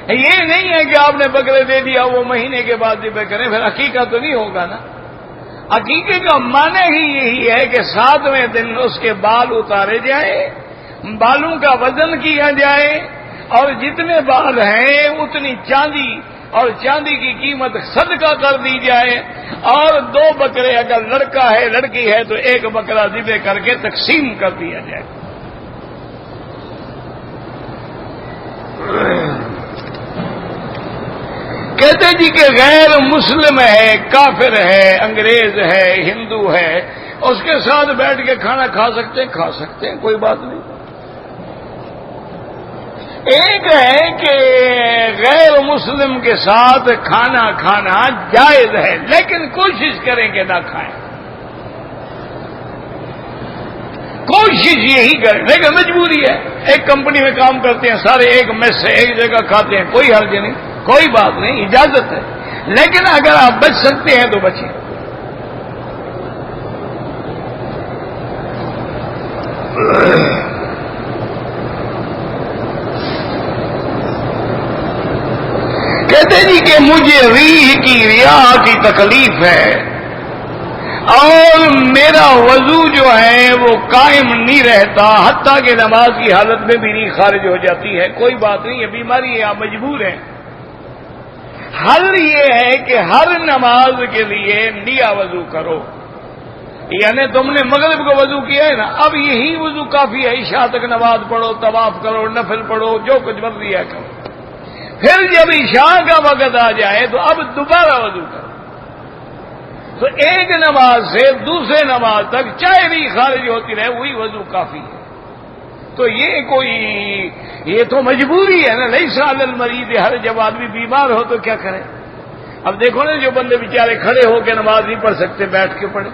یہ نہیں ہے کہ آپ نے بکرے دے دیا وہ مہینے کے بعد ذبح کریں، پھر عقیقہ تو نہیں ہوگا نا۔ عقیقے کا معنی ہی یہی ہے کہ 7ویں دن اس کے بال اتارے جائیں، بالوں کا وزن کیا جائے، اور جتنے بال ہیں اتنی چاندی، اور چاندی کی قیمت صدقہ کر دی جائے، اور 2 بکرے اگر لڑکا ہے لڑکی ہے تو 1 بکرا ذبح کر کے تقسیم کر دیا جائے۔ کہتے جی کہ غیر مسلم ہے، کافر ہے، انگریز ہے، ہندو ہے، اس کے ساتھ بیٹھ کے کھانا کھا سکتے ہیں کوئی بات نہیں۔ ایک ہے کہ غیر مسلم کے ساتھ کھانا کھانا جائز ہے، لیکن کوشش کریں کہ نہ کھائیں، کوشش یہی کریں، لیکن مجبوری ہے۔ ایک کمپنی میں کام کرتے ہیں سارے، ایک میس سے ایک جگہ کھاتے ہیں، کوئی حرج نہیں، کوئی بات نہیں، اجازت ہے، لیکن اگر آپ بچ سکتے ہیں تو بچیں۔ کہتے جی کہ مجھے ریح کی ریاح کی تکلیف ہے اور میرا وضو جو ہے وہ قائم نہیں رہتا، حتیٰ کہ نماز کی حالت میں بھی ریح خارج ہو جاتی ہے، کوئی بات نہیں، یہ بیماری ہے، آپ مجبور ہیں۔ حل یہ ہے کہ ہر نماز کے لیے نیا وضو کرو، یعنی تم نے مغرب کو وضو کیا ہے نا، اب یہی وضو کافی ہے، عشاء تک نماز پڑھو، طواف کرو، نفل پڑھو، جو کچھ مرضی ہے کرو، پھر جب عشاء کا وقت آ جائے تو اب دوبارہ وضو کرو۔ تو ایک نماز سے دوسرے نماز تک چاہے بھی خارج ہوتی رہے وہی وضو کافی ہے۔ تو یہ تو مجبوری ہے نا، لیس علی المریض ہر جب آدمی بیمار ہو تو کیا کرے؟ اب دیکھو نا، جو بندے بیچارے کھڑے ہو کے نماز نہیں پڑھ سکتے بیٹھ کے پڑھے،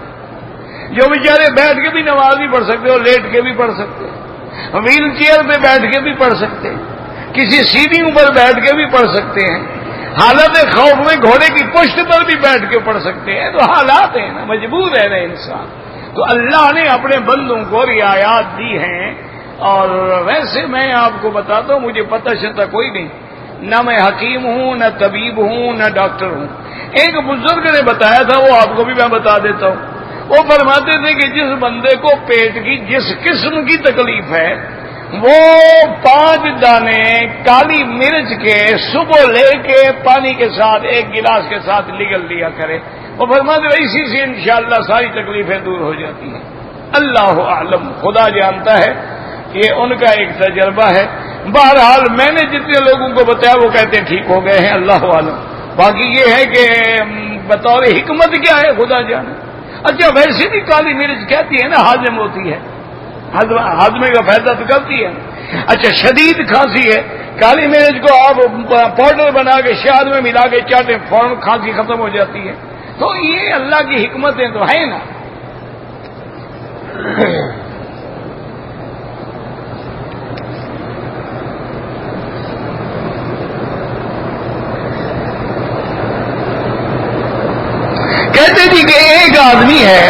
جو بیچارے بیٹھ کے بھی نماز نہیں پڑھ سکتے اور لیٹ کے بھی پڑھ سکتے، ویل چیئر پہ بیٹھ کے بھی پڑھ سکتے، کسی سیڑھیوں پر بیٹھ کے بھی پڑھ سکتے ہیں، حالت خوف میں گھوڑے کی پشت پر بھی بیٹھ کے پڑھ سکتے ہیں، تو حالات ہیں نا، مجبور ہے نا انسان۔ تو اللہ نے اپنے بندوں کو رعایات دی ہیں، اور ویسے میں آپ کو بتاتا ہوں مجھے پتہ چلتا کوئی نہیں، نہ میں حکیم ہوں، نہ طبیب ہوں، نہ ڈاکٹر ہوں۔ ایک بزرگ نے بتایا تھا، وہ آپ کو بھی میں بتا دیتا ہوں، وہ فرماتے تھے کہ جس بندے کو پیٹ کی جس قسم کی تکلیف ہے وہ 5 دانے کالی مرچ کے صبح لے کے پانی کے ساتھ 1 گلاس کے ساتھ نگل لیا کرے، وہ فرماتے ہیں اسی سے انشاءاللہ ساری تکلیفیں دور ہو جاتی ہیں۔ اللہ اعلم، خدا جانتا ہے، یہ ان کا ایک تجربہ ہے۔ بہرحال میں نے جتنے لوگوں کو بتایا وہ کہتے ہیں ٹھیک ہو گئے ہیں، اللہ عالم۔ باقی یہ ہے کہ بطور حکمت کیا ہے خدا جانے۔ اچھا ویسے بھی کالی مرچ کہتی ہے نا ہاضم ہوتی ہے، ہاضمے کا فائدہ تو کرتی ہے۔ اچھا شدید کھانسی ہے، کالی مرچ کو آپ پاؤڈر بنا کے شہد میں ملا کے چاٹیں، فوراً کھانسی ختم ہو جاتی ہے۔ تو یہ اللہ کی حکمتیں تو ہیں نا۔ کہتے جی کہ ایک آدمی ہے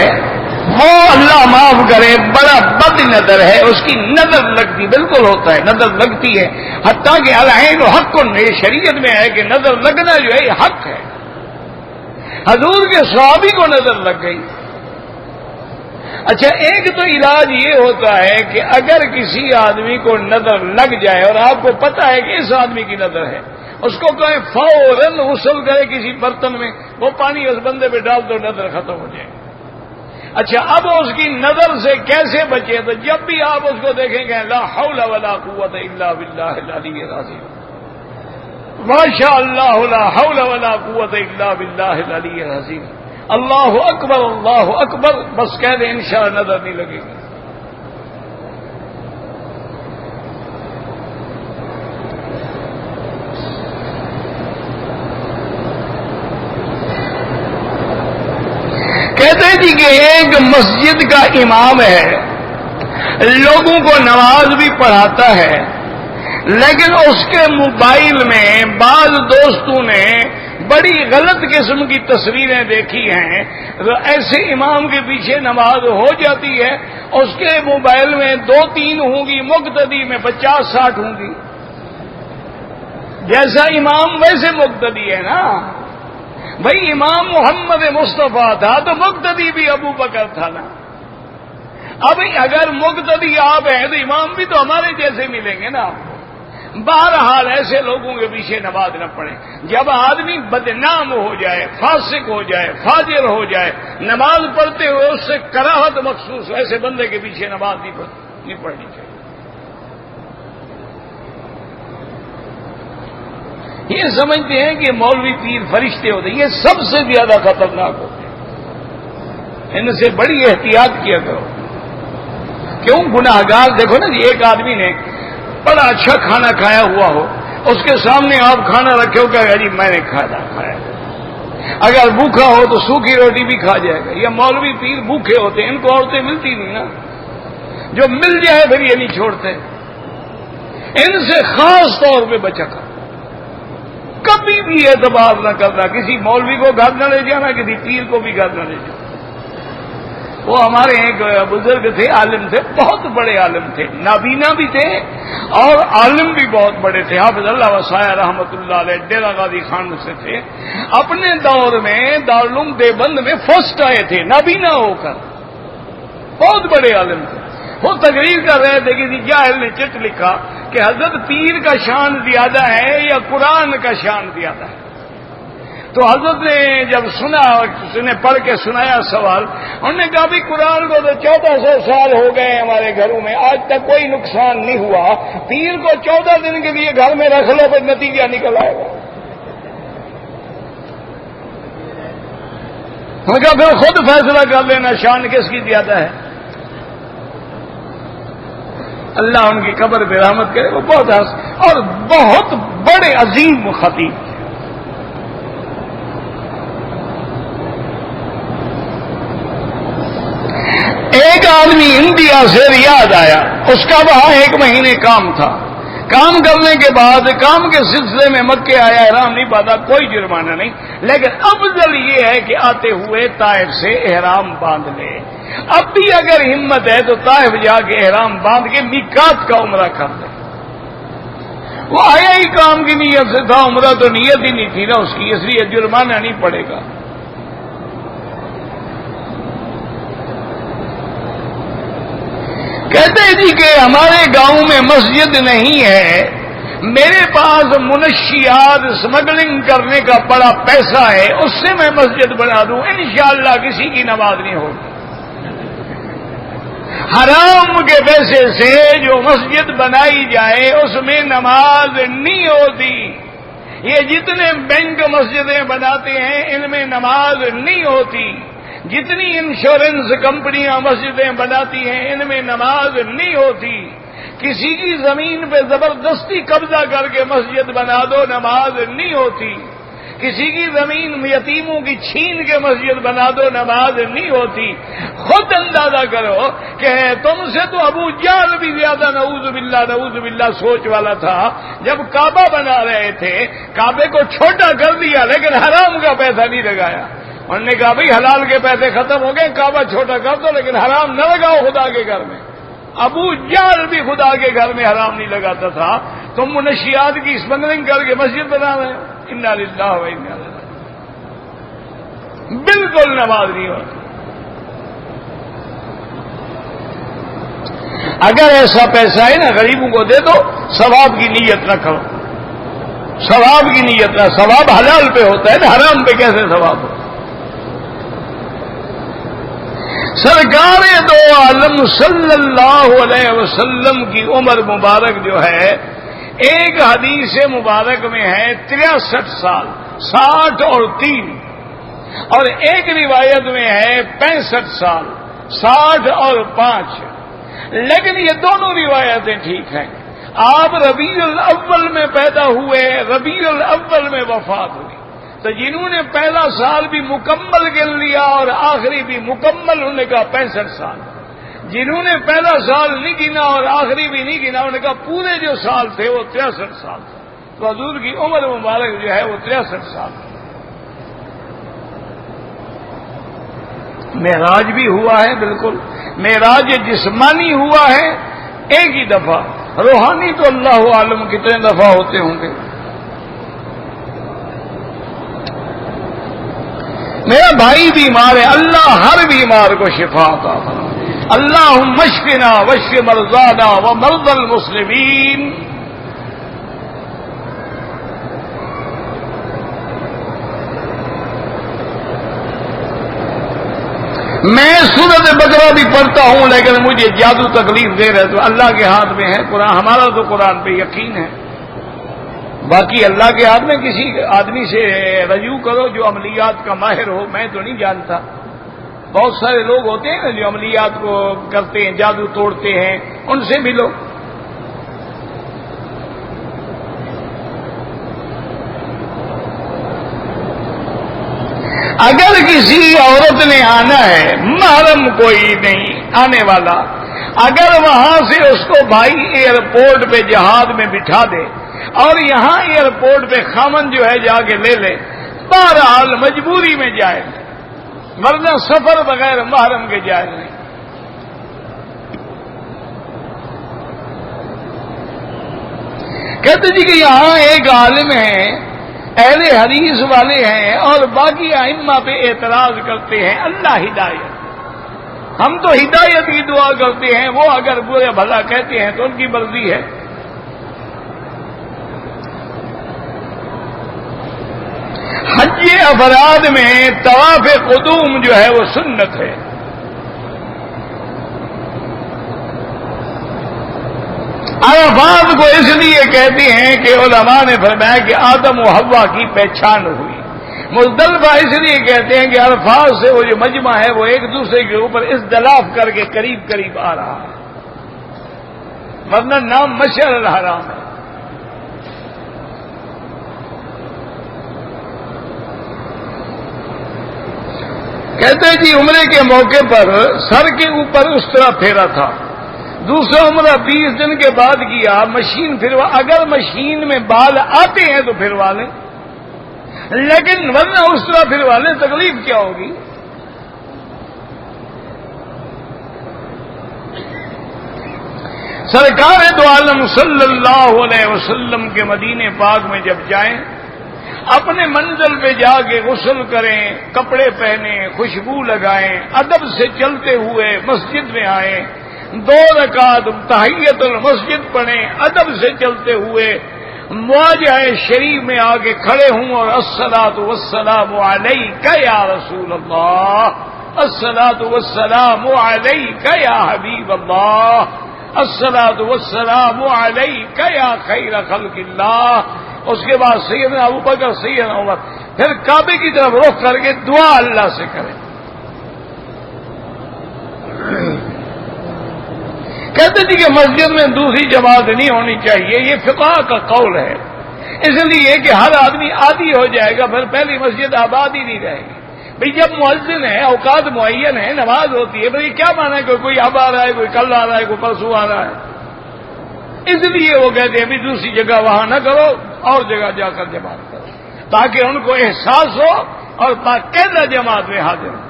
وہ اللہ معاف کرے بڑا بد نظر ہے، اس کی نظر لگتی بالکل ہوتا ہے، نظر لگتی ہے، حتیٰ کہ العین حق شریعت میں ہے کہ نظر لگنا جو ہے یہ حق ہے۔ حضور کے صحابی کو نظر لگ گئی۔ اچھا، ایک تو علاج یہ ہوتا ہے کہ اگر کسی آدمی کو نظر لگ جائے اور آپ کو پتا ہے کہ اس آدمی کی نظر ہے، اس کو کہیں فوراً غسل کرے کسی برتن میں، وہ پانی اس بندے پہ ڈال دو، نظر ختم ہو جائے۔ اچھا، اب اس کی نظر سے کیسے بچے؟ تو جب بھی آپ اس کو دیکھیں گے لا حول ولا قوت الا باللہ العلی العظیم، ماشاء اللہ لا حول ولا قوت الا باللہ العلی العظیم، اللہ اکبر اللہ اکبر، بس کہہ دیں انشاءاللہ نظر نہیں لگے گی۔ کہتے ہیں جی کہ ایک مسجد کا امام ہے، لوگوں کو نماز بھی پڑھاتا ہے، لیکن اس کے موبائل میں بعض دوستوں نے بڑی غلط قسم کی تصویریں دیکھی ہیں، تو ایسے امام کے پیچھے نماز ہو جاتی ہے، اس کے موبائل میں 2-3 ہوں گی، مقتدی میں 50-60 ہوں گی، جیسا امام ویسے مقتدی ہے نا۔ بھائی امام محمد مصطفیٰ تھا تو مقتدی بھی ابو بکر تھا نا۔ اب اگر مقتدی آپ ہیں تو امام بھی تو ہمارے جیسے ملیں گے نا۔ بہرحال ایسے لوگوں کے پیچھے نماز نہ پڑھیں۔ جب آدمی بدنام ہو جائے، فاسق ہو جائے، فاجر ہو جائے، نماز پڑھتے ہوئے اس سے کراہت مخصوص، ایسے بندے کے پیچھے نماز نہیں پڑھنی چاہیے۔ یہ سمجھتے ہیں کہ مولوی پیر فرشتے ہوتے ہیں، یہ سب سے زیادہ خطرناک ہوتے ہیں، ان سے بڑی احتیاط کیا کرو۔ کیوں؟ گناہگار دیکھو نا، ایک آدمی نے بڑا اچھا کھانا کھایا ہوا ہو، اس کے سامنے آپ کھانا رکھے ہو کہ جی میں نے کھایا، اگر بھوکھا ہو تو سوکھی روٹی بھی کھا جائے گا۔ یہ مولوی پیر بھوکھے ہوتے ہیں، ان کو عورتیں ملتی نہیں نا، جو مل جائے پھر یہ نہیں چھوڑتے۔ ان سے خاص طور پہ بچا کر، کبھی بھی اعتبار نہ کرنا، کسی مولوی کو گھر نہ لے جانا، کسی پیر کو بھی گھر نہ لے جانا۔ وہ ہمارے ایک بزرگ تھے، عالم تھے، بہت بڑے عالم تھے، نابینا بھی تھے اور عالم بھی بہت بڑے تھے، حافظ اللہ وسائے رحمۃ اللہ علیہ، ڈیرہ غازی خان سے تھے۔ اپنے دور میں دارالعلوم دیوبند میں فرسٹ آئے تھے نابینا ہو کر، بہت بڑے عالم تھے۔ وہ تقریر کر رہے تھے، کسی جاہل نے چٹ لکھا کہ حضرت پیر کا شان زیادہ ہے یا قرآن کا شان زیادہ ہے؟ تو حضرت نے جب سنا، اس نے پڑھ کے سنایا سوال، انہوں نے کہا بھی قرآن کو تو 1400 سال ہو گئے ہمارے گھروں میں، آج تک کوئی نقصان نہیں ہوا، پیر کو 14 دن کے لیے گھر میں رکھ لو پھر نتیجہ نکل آئے گا۔ انہوں نے کہا پھر خود فیصلہ کر لینا شان کس کی زیادہ ہے۔ اللہ ان کی قبر پہ رحمت کرے، وہ بہت اور بہت بڑے عظیم خطیب تھے۔ ایک آدمی انڈیا سے ریاض آیا، اس کا وہاں 1 مہینے کام تھا، کام کرنے کے بعد کام کے سلسلے میں مکے آیا، احرام نہیں باندھا، کوئی جرمانہ نہیں، لیکن افضل یہ ہے کہ آتے ہوئے طائف سے احرام باندھ لے۔ اب بھی اگر ہمت ہے تو طائف جا کے احرام باندھ کے میقات کا عمرہ کر لے۔ وہ آیا ہی کام کی نیت سے تھا، عمرہ تو نیت ہی نہیں تھی نا اس کی، اس لیے جرمانہ نہیں پڑے گا۔ کہتے ہیں جی کہ ہمارے گاؤں میں مسجد نہیں ہے، میرے پاس منشیات اسمگلنگ کرنے کا بڑا پیسہ ہے، اس سے میں مسجد بنا دوں، انشاءاللہ کسی کی نماز نہیں ہوگی۔ حرام کے پیسے سے جو مسجد بنائی جائے اس میں نماز نہیں ہوتی۔ یہ جتنے بینک مسجدیں بناتے ہیں ان میں نماز نہیں ہوتی، جتنی انشورنس کمپنیاں مسجدیں بناتی ہیں ان میں نماز نہیں ہوتی۔ کسی کی زمین پہ زبردستی قبضہ کر کے مسجد بنا دو، نماز نہیں ہوتی۔ کسی کی زمین یتیموں کی چھین کے مسجد بنا دو، نماز نہیں ہوتی۔ خود اندازہ کرو کہ تم سے تو ابو جہل بھی زیادہ نعوذ باللہ سوچ والا تھا۔ جب کعبہ بنا رہے تھے، کعبے کو چھوٹا کر دیا لیکن حرام کا پیسہ نہیں لگایا۔ انہوں نے کہا بھئی حلال کے پیسے ختم ہو گئے، کعبہ چھوٹا کر دو لیکن حرام نہ لگاؤ خدا کے گھر میں۔ ابو جہل بھی خدا کے گھر میں حرام نہیں لگاتا تھا، تم منشیات کی اسمگلنگ کر کے مسجد بنا رہے ہو۔ انا للہ و انا الیہ راجعون۔ بالکل نماز نہیں ہوتی۔ اگر ایسا پیسہ ہے نا غریبوں کو دے دو، ثواب کی نیت نہ کرو، ثواب کی نیت نہ، ثواب حلال پہ ہوتا ہے نا، حرام پہ کیسے ثواب ہو؟ سرکار دو عالم صلی اللہ علیہ وسلم کی عمر مبارک جو ہے، ایک حدیث مبارک میں ہے 63 سال، 60 اور 3، اور ایک روایت میں ہے 65 سال، 60 اور 5۔ لیکن یہ دونوں روایتیں ٹھیک ہیں۔ آپ ربیع الاول میں پیدا ہوئے، ربیع الاول میں وفات ہوئی، تو جنہوں نے پہلا سال بھی مکمل گن لیا اور آخری بھی مکمل، انہوں نے کہا 65 سال۔ جنہوں نے پہلا سال نہیں گنا اور آخری بھی نہیں گنا، انہوں نے کہا پورے جو سال تھے وہ 63 سال تھے۔ تو حضور کی عمر مبارک جو ہے وہ 63 سال۔ معراج بھی ہوا ہے، بالکل معراج جسمانی ہوا ہے ایک ہی دفعہ، روحانی تو اللہ عالم کتنے دفعہ ہوتے ہوں گے۔ میرا بھائی بیمار ہے، اللہ ہر بیمار کو شفا عطا فرما۔ اللہم اشفنا واشف مرضانا ومرضى المسلمین۔ میں سورۃ بقرہ بھی پڑھتا ہوں لیکن مجھے جادو تکلیف دے رہے، تو اللہ کے ہاتھ میں ہے قرآن، ہمارا تو قرآن پہ یقین ہے، باقی اللہ کے ہاتھ میں۔ کسی آدمی سے رجوع کرو جو عملیات کا ماہر ہو، میں تو نہیں جانتا۔ بہت سارے لوگ ہوتے ہیں نا جو عملیات کو کرتے ہیں، جادو توڑتے ہیں، ان سے ملو۔ اگر کسی عورت نے آنا ہے، محرم کوئی نہیں آنے والا، اگر وہاں سے اس کو بھائی ایئرپورٹ پہ جہاز میں بٹھا دے اور یہاں ایئرپورٹ پہ خامن جو ہے جا کے لے لے، بہرحال مجبوری میں جائے، ورنہ سفر بغیر محرم کے جائز نہیں۔ کہتے جی کہ یہاں ایک عالم ہے، اہل حدیث والے ہیں اور باقی ائمہ پہ اعتراض کرتے ہیں، اللہ ہدایت، ہم تو ہدایت کی دعا کرتے ہیں، وہ اگر برے بھلا کہتے ہیں تو ان کی مرضی ہے۔ حج افراد میں طواف قدوم جو ہے وہ سنت ہے۔ عرفات کو اس لیے کہتے ہیں کہ علماء نے فرمایا کہ آدم و حوا کی پہچان ہوئی۔ مزدلفہ اس لیے کہتے ہیں کہ عرفات سے وہ جو مجمع ہے وہ ایک دوسرے کے اوپر ازدلاف کر کے قریب قریب آ رہا ہے، ورنہ نام مشعر الحرام ہے۔ کہتے ہیں جی عمرے کے موقع پر سر کے اوپر اس طرح پھیرا تھا، دوسرا عمرہ 20 دن کے بعد کیا، مشین پھروا، اگر مشین میں بال آتے ہیں تو پھروا لیں، لیکن ورنہ اس طرح پھروا لیں، تکلیف کیا ہوگی؟ سرکار دو عالم صلی اللہ علیہ وسلم کے مدینے پاک میں جب جائیں، اپنے منزل پہ جا کے غسل کریں، کپڑے پہنیں، خوشبو لگائیں، ادب سے چلتے ہوئے مسجد میں آئیں، 2 رکعت تحیت المسجد پڑھیں، ادب سے چلتے ہوئے مواجہ شریف میں آ کے کھڑے ہوں اور الصلاۃ والسلام علیک یا رسول اللہ، الصلاۃ والسلام علیک یا حبیب اللہ، الصلاۃ والسلام علیک یا خیر خلق اللہ۔ اس کے بعد سیدنا ابوبکر، سیدنا عمر، پھر کعبے کی طرف رخ کر کے دعا اللہ سے کریں۔ کہتے تھے کہ مسجد میں دوسری جماعت نہیں ہونی چاہیے، یہ فقہ کا قول ہے، اس لیے کہ ہر آدمی عادی ہو جائے گا، پھر پہلی مسجد آباد ہی نہیں رہے گی۔ بھئی جب مؤذن ہے، اوقات معین ہے، نماز ہوتی ہے، بھئی کیا مانا ہے کہ کوئی اب آ رہا ہے، کوئی کل آ رہا ہے، کوئی پرسوں آ رہا ہے؟ اس لیے وہ کہتے ہیں بھی دوسری جگہ وہاں نہ کرو اور جگہ جا کر جماعت کرو، تاکہ ان کو احساس ہو اور باقاعدہ جماعت میں حاضر ہوں۔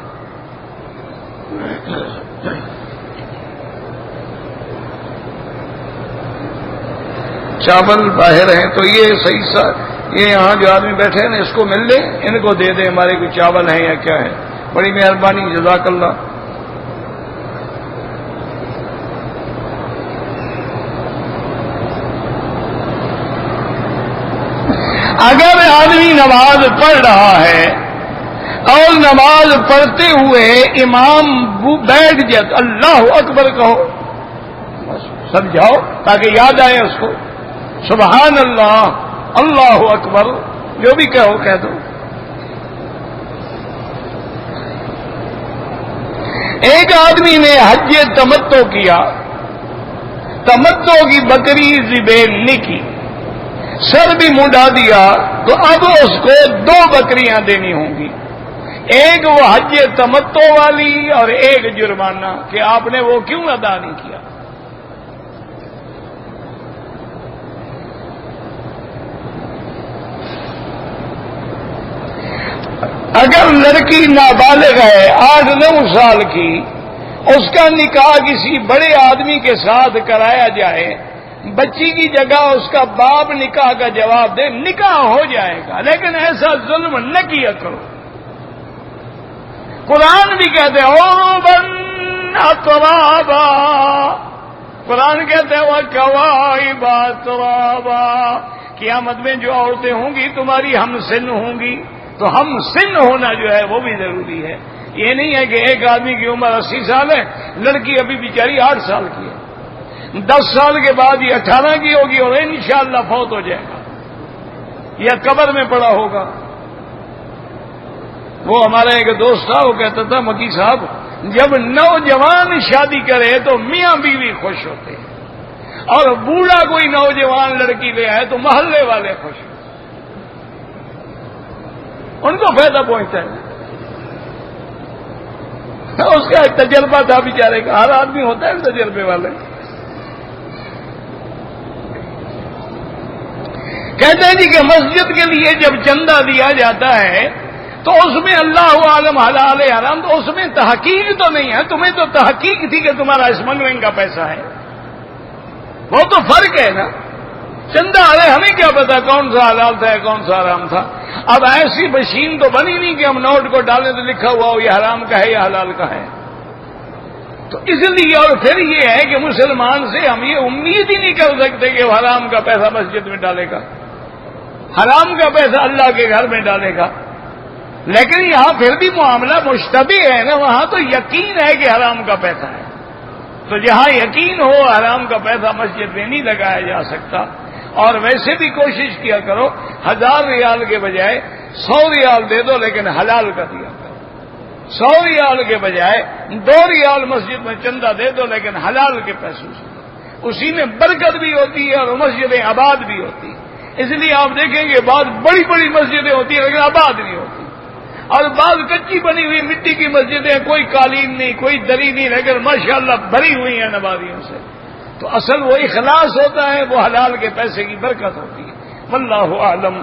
چاول باہر ہیں تو یہ صحیح سا، یہ یہاں جو آدمی بیٹھے ہیں نا اس کو مل لیں، ان کو دے دیں، ہمارے کوئی چاول ہیں یا کیا ہے، بڑی مہربانی، جزاک اللہ۔ اگر آدمی نماز پڑھ رہا ہے اور نماز پڑھتے ہوئے امام بیٹھ جائے اللہ اکبر کہو، سمجھاؤ تاکہ یاد آئے اس کو، سبحان اللہ، اللہ اکبر، جو بھی کہو کہہ دو۔ ایک آدمی نے حج تمتع کیا، تمتع کی بکری ذبح نہیں کی، سر بھی منڈا دیا، تو اب اس کو 2 بکریاں دینی ہوں گی، ایک وہ حج تمتع والی اور ایک جرمانہ کہ آپ نے وہ کیوں ادا نہیں کیا۔ اگر لڑکی نابالغ ہے 8-9 سال کی، اس کا نکاح کسی بڑے آدمی کے ساتھ کرایا جائے، بچی کی جگہ اس کا باپ نکاح کا جواب دے، نکاح ہو جائے گا، لیکن ایسا ظلم نہ کیا کرو۔ قرآن بھی کہتے ہیں عرباً اترابا، قرآن کہتے ہیں وکواعب اترابا، قیامت میں جو عورتیں ہوں گی تمہاری ہم سن ہوں گی، تو ہم سن ہونا جو ہے وہ بھی ضروری ہے۔ یہ نہیں ہے کہ ایک آدمی کی عمر 80 سال ہے، لڑکی ابھی بیچاری 8 سال کی ہے، 10 سال کے بعد یہ 18 کی ہوگی اور انشاءاللہ فوت ہو جائے گا یا قبر میں پڑا ہوگا۔ وہ ہمارا ایک دوست تھا، وہ کہتا تھا مکی صاحب جب نوجوان شادی کرے تو میاں بیوی خوش ہوتے ہیں، اور بوڑھا کوئی نوجوان لڑکی لے آئے تو محلے والے خوش ہوتے ہیں، ان کو فائدہ پہنچتا ہے۔ اس کا ایک تجربہ تھا بیچارے کا، ہر آدمی ہوتا ہے تجربے والے۔ کہتے ہیں جی کہ مسجد کے لیے جب چندہ دیا جاتا ہے تو اس میں اللہ عالم حلال حرام، تو اس میں تحقیق تو نہیں ہے، تمہیں تو تحقیق تھی کہ تمہارا اسمگلنگ کا پیسہ ہے، وہ تو فرق ہے نا۔ چندہ ارے ہمیں کیا پتا کون سا حلال تھا کون سا حرام تھا، اب ایسی مشین تو بنی نہیں کہ ہم نوٹ کو ڈالیں تو لکھا ہوا ہو یہ حرام کا ہے یا حلال کا ہے۔ تو اس لیے اور پھر یہ ہے کہ مسلمان سے ہم یہ امید ہی نہیں کر سکتے کہ وہ حرام کا پیسہ مسجد میں ڈالے گا، حرام کا پیسہ اللہ کے گھر میں ڈالے گا، لیکن یہاں پھر بھی معاملہ مشتبہ ہے نا، وہاں تو یقین ہے کہ حرام کا پیسہ ہے، تو جہاں یقین ہو حرام کا پیسہ مسجد میں نہیں لگایا جا سکتا۔ اور ویسے بھی کوشش کیا کرو 1000 ریال کے بجائے 100 ریال دے دو لیکن حلال کا دیا کرو، 100 ریال کے بجائے 2 ریال مسجد میں چندہ دے دو لیکن حلال کے پیسوں سے، اسی میں برکت بھی ہوتی ہے اور مسجدیں آباد بھی ہوتی ہیں۔ اس لیے آپ دیکھیں گے بعض بڑی بڑی مسجدیں ہوتی ہیں لیکن آباد نہیں ہوتی، اور بعض کچی بنی ہوئی مٹی کی مسجدیں، کوئی قالین نہیں کوئی دری نہیں لیکن ماشاءاللہ بھری ہوئی ہیں نمازیوں سے۔ تو اصل وہ اخلاص ہوتا ہے، وہ حلال کے پیسے کی برکت ہوتی ہے، واللہ اعلم۔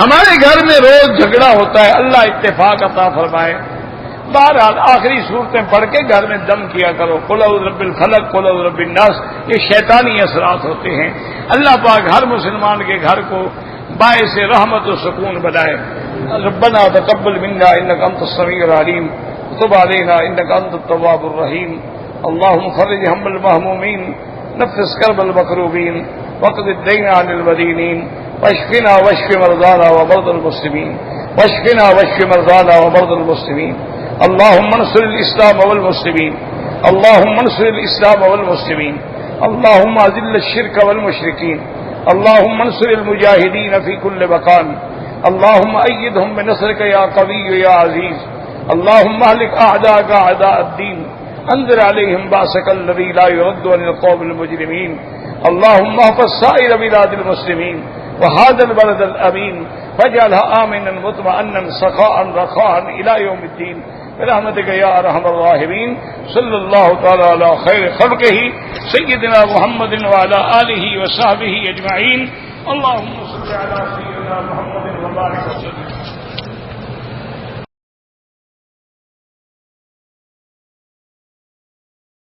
ہمارے گھر میں روز جھگڑا ہوتا ہے، اللہ اتفاق عطا فرمائے۔ بہرحال آخری صورتیں پڑھ کے گھر میں دم کیا کرو، قل اعوذ برب الفلق، قل اعوذ برب الناس، یہ شیطانی اثرات ہوتے ہیں۔ اللہ پاک ہر مسلمان کے گھر کو باعث رحمت و سکون بنائے۔ ربنا تقبل منا انك انت السميع العليم وتب علينا انك انت التواب الرحيم اللهم فرج هم المهمومين نفس كرب المكروبين واقض الدين عن المدينين واشفنا واشف مرضانا ومرضى المسلمين واشفنا واشف مرضانا ومرضى المسلمين اللهم انصر الاسلام والمسلمين اللهم انصر الاسلام والمسلمين اللهم اذل الشرك والمشركين اللهم انصر المجاهدين في كل مكان اللهم أيدهم بنصرك يا قوي يا عزيز اللهم اهلك أعداءك أعداء الدين انزل عليهم بأسك الذي لا يرد عن القوم المجرمين اللهم احفظ سائر بلاد المسلمين وهذا البلد الأمين واجعلها آمنا مطمئنا سخاء رخاء إلى يوم الدين برحمتك يا ارحم الراحمين صلی اللہ تعالی علی خیر خلقہ سیدنا محمد وعلى آلہ وصحبہ اجمعین اللهم صل على سيدنا محمد وبارك وسلم.